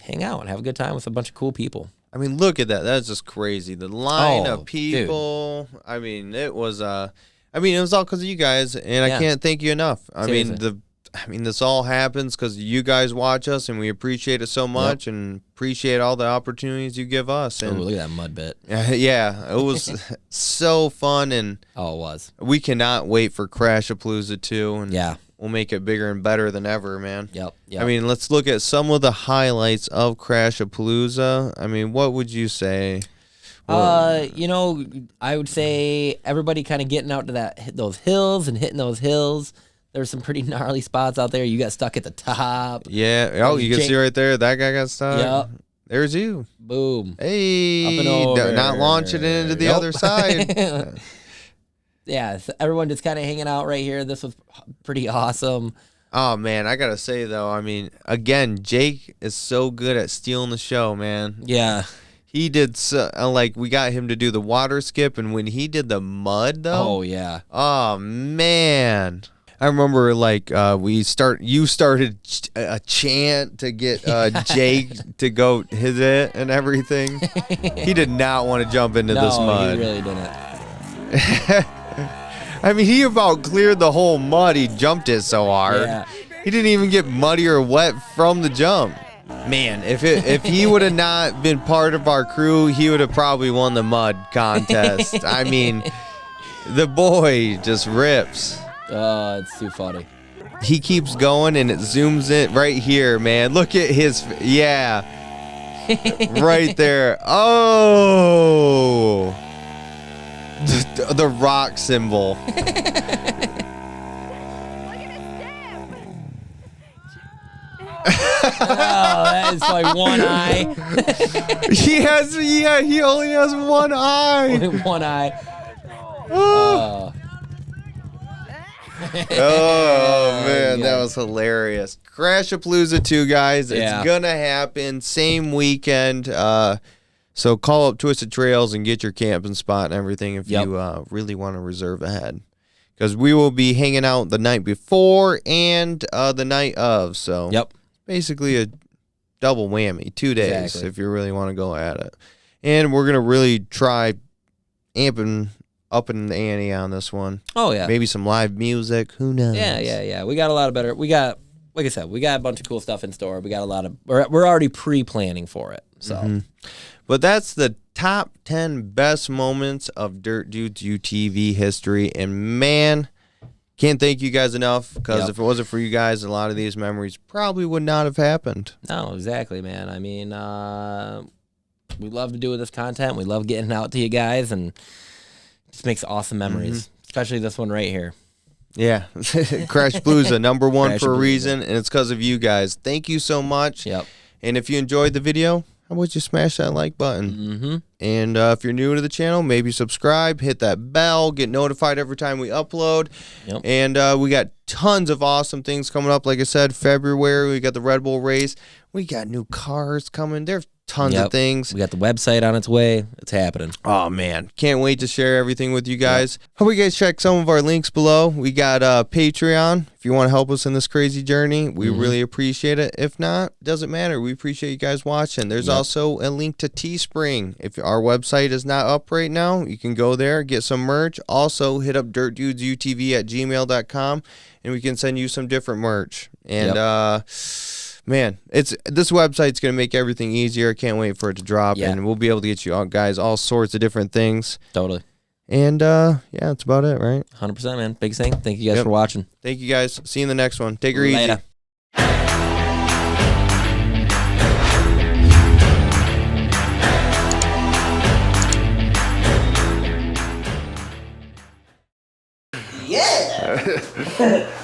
hang out and have a good time with a bunch of cool people. I mean, look at that. That's just crazy. The line Oh, of people. Dude. I mean, it was all because of you guys, and I can't thank you enough. Seriously. This all happens because you guys watch us, and we appreciate it so much, and appreciate all the opportunities you give us. And look at that mud bit. yeah, it was so fun, and it was. We cannot wait for Crashapalooza 2, and we'll make it bigger and better than ever, man. Yep. I mean, let's look at some of the highlights of Crashapalooza. I mean, what would you say? I would say everybody kind of getting out to those hills and hitting those hills. There's some pretty gnarly spots out there. You got stuck at the top. Yeah. Oh, you can see right there. That guy got stuck. Yep. There's you. Boom. Hey. Up and over. Not launching it into the other side. Yeah. So everyone just kind of hanging out right here. This was pretty awesome. Oh, man. I got to say, though, I mean, again, Jake is so good at stealing the show, man. Yeah. He did, we got him to do the water skip, and when he did the mud, though. Oh, yeah. Oh, man. I remember, you started a chant to get Jake to go hit it and everything. He did not want to jump into this mud. No, he really didn't. I mean, he about cleared the whole mud. He jumped it so hard. Yeah. He didn't even get muddy or wet from the jump. Man, if he would have not been part of our crew, he would have probably won the mud contest. I mean, the boy just rips. Oh, it's too funny. He keeps going and it zooms in right here, man. Look at his, right there. Oh, the rock symbol. Oh, that is like one eye. He only has one eye. One eye. Oh man, that was hilarious. Crashapalooza 2, guys. It's gonna happen same weekend. So call up Twisted Trails and get your camping spot and everything if you really want to reserve ahead. Because we will be hanging out the night before and the night of. So basically a double whammy, 2 days if you really want to go at it. And we're going to really try amping up in the ante on this one. Oh, yeah. Maybe some live music. Who knows? Yeah. We got a lot of better. We got, like I said, we got a bunch of cool stuff in store. We got a lot of, we're already pre-planning for it. So, But that's the top 10 best moments of Dirt Dudes UTV history. And man, can't thank you guys enough, because if it wasn't for you guys, a lot of these memories probably would not have happened. No, exactly, man. I mean, we love to do this content. We love getting out to you guys, and it just makes awesome memories, especially this one right here. Yeah, Crashapalooza, number one for a reason, and it's because of you guys. Thank you so much. Yep. And if you enjoyed the video, how about you smash that like button? And if you're new to the channel, maybe subscribe, hit that bell, get notified every time we upload. And we got tons of awesome things coming up. Like I said, February, we got the Red Bull race. We got new cars coming. There's tons of things. We got the website on its way. It's happening. Oh, man. Can't wait to share everything with you guys. Hope you guys check some of our links below. We got Patreon. If you want to help us in this crazy journey, we really appreciate it. If not, doesn't matter. We appreciate you guys watching. There's also a link to Teespring. If our website is not up right now, you can go there, get some merch. Also, hit up dirtdudesutv@gmail.com, and we can send you some different merch. And, man, this website's going to make everything easier. I can't wait for it to drop, and we'll be able to get you guys all sorts of different things. Totally. And, yeah, that's about it, right? 100%, man. Big thing. Thank you guys for watching. Thank you, guys. See you in the next one. Take her easy. Later. Yeah!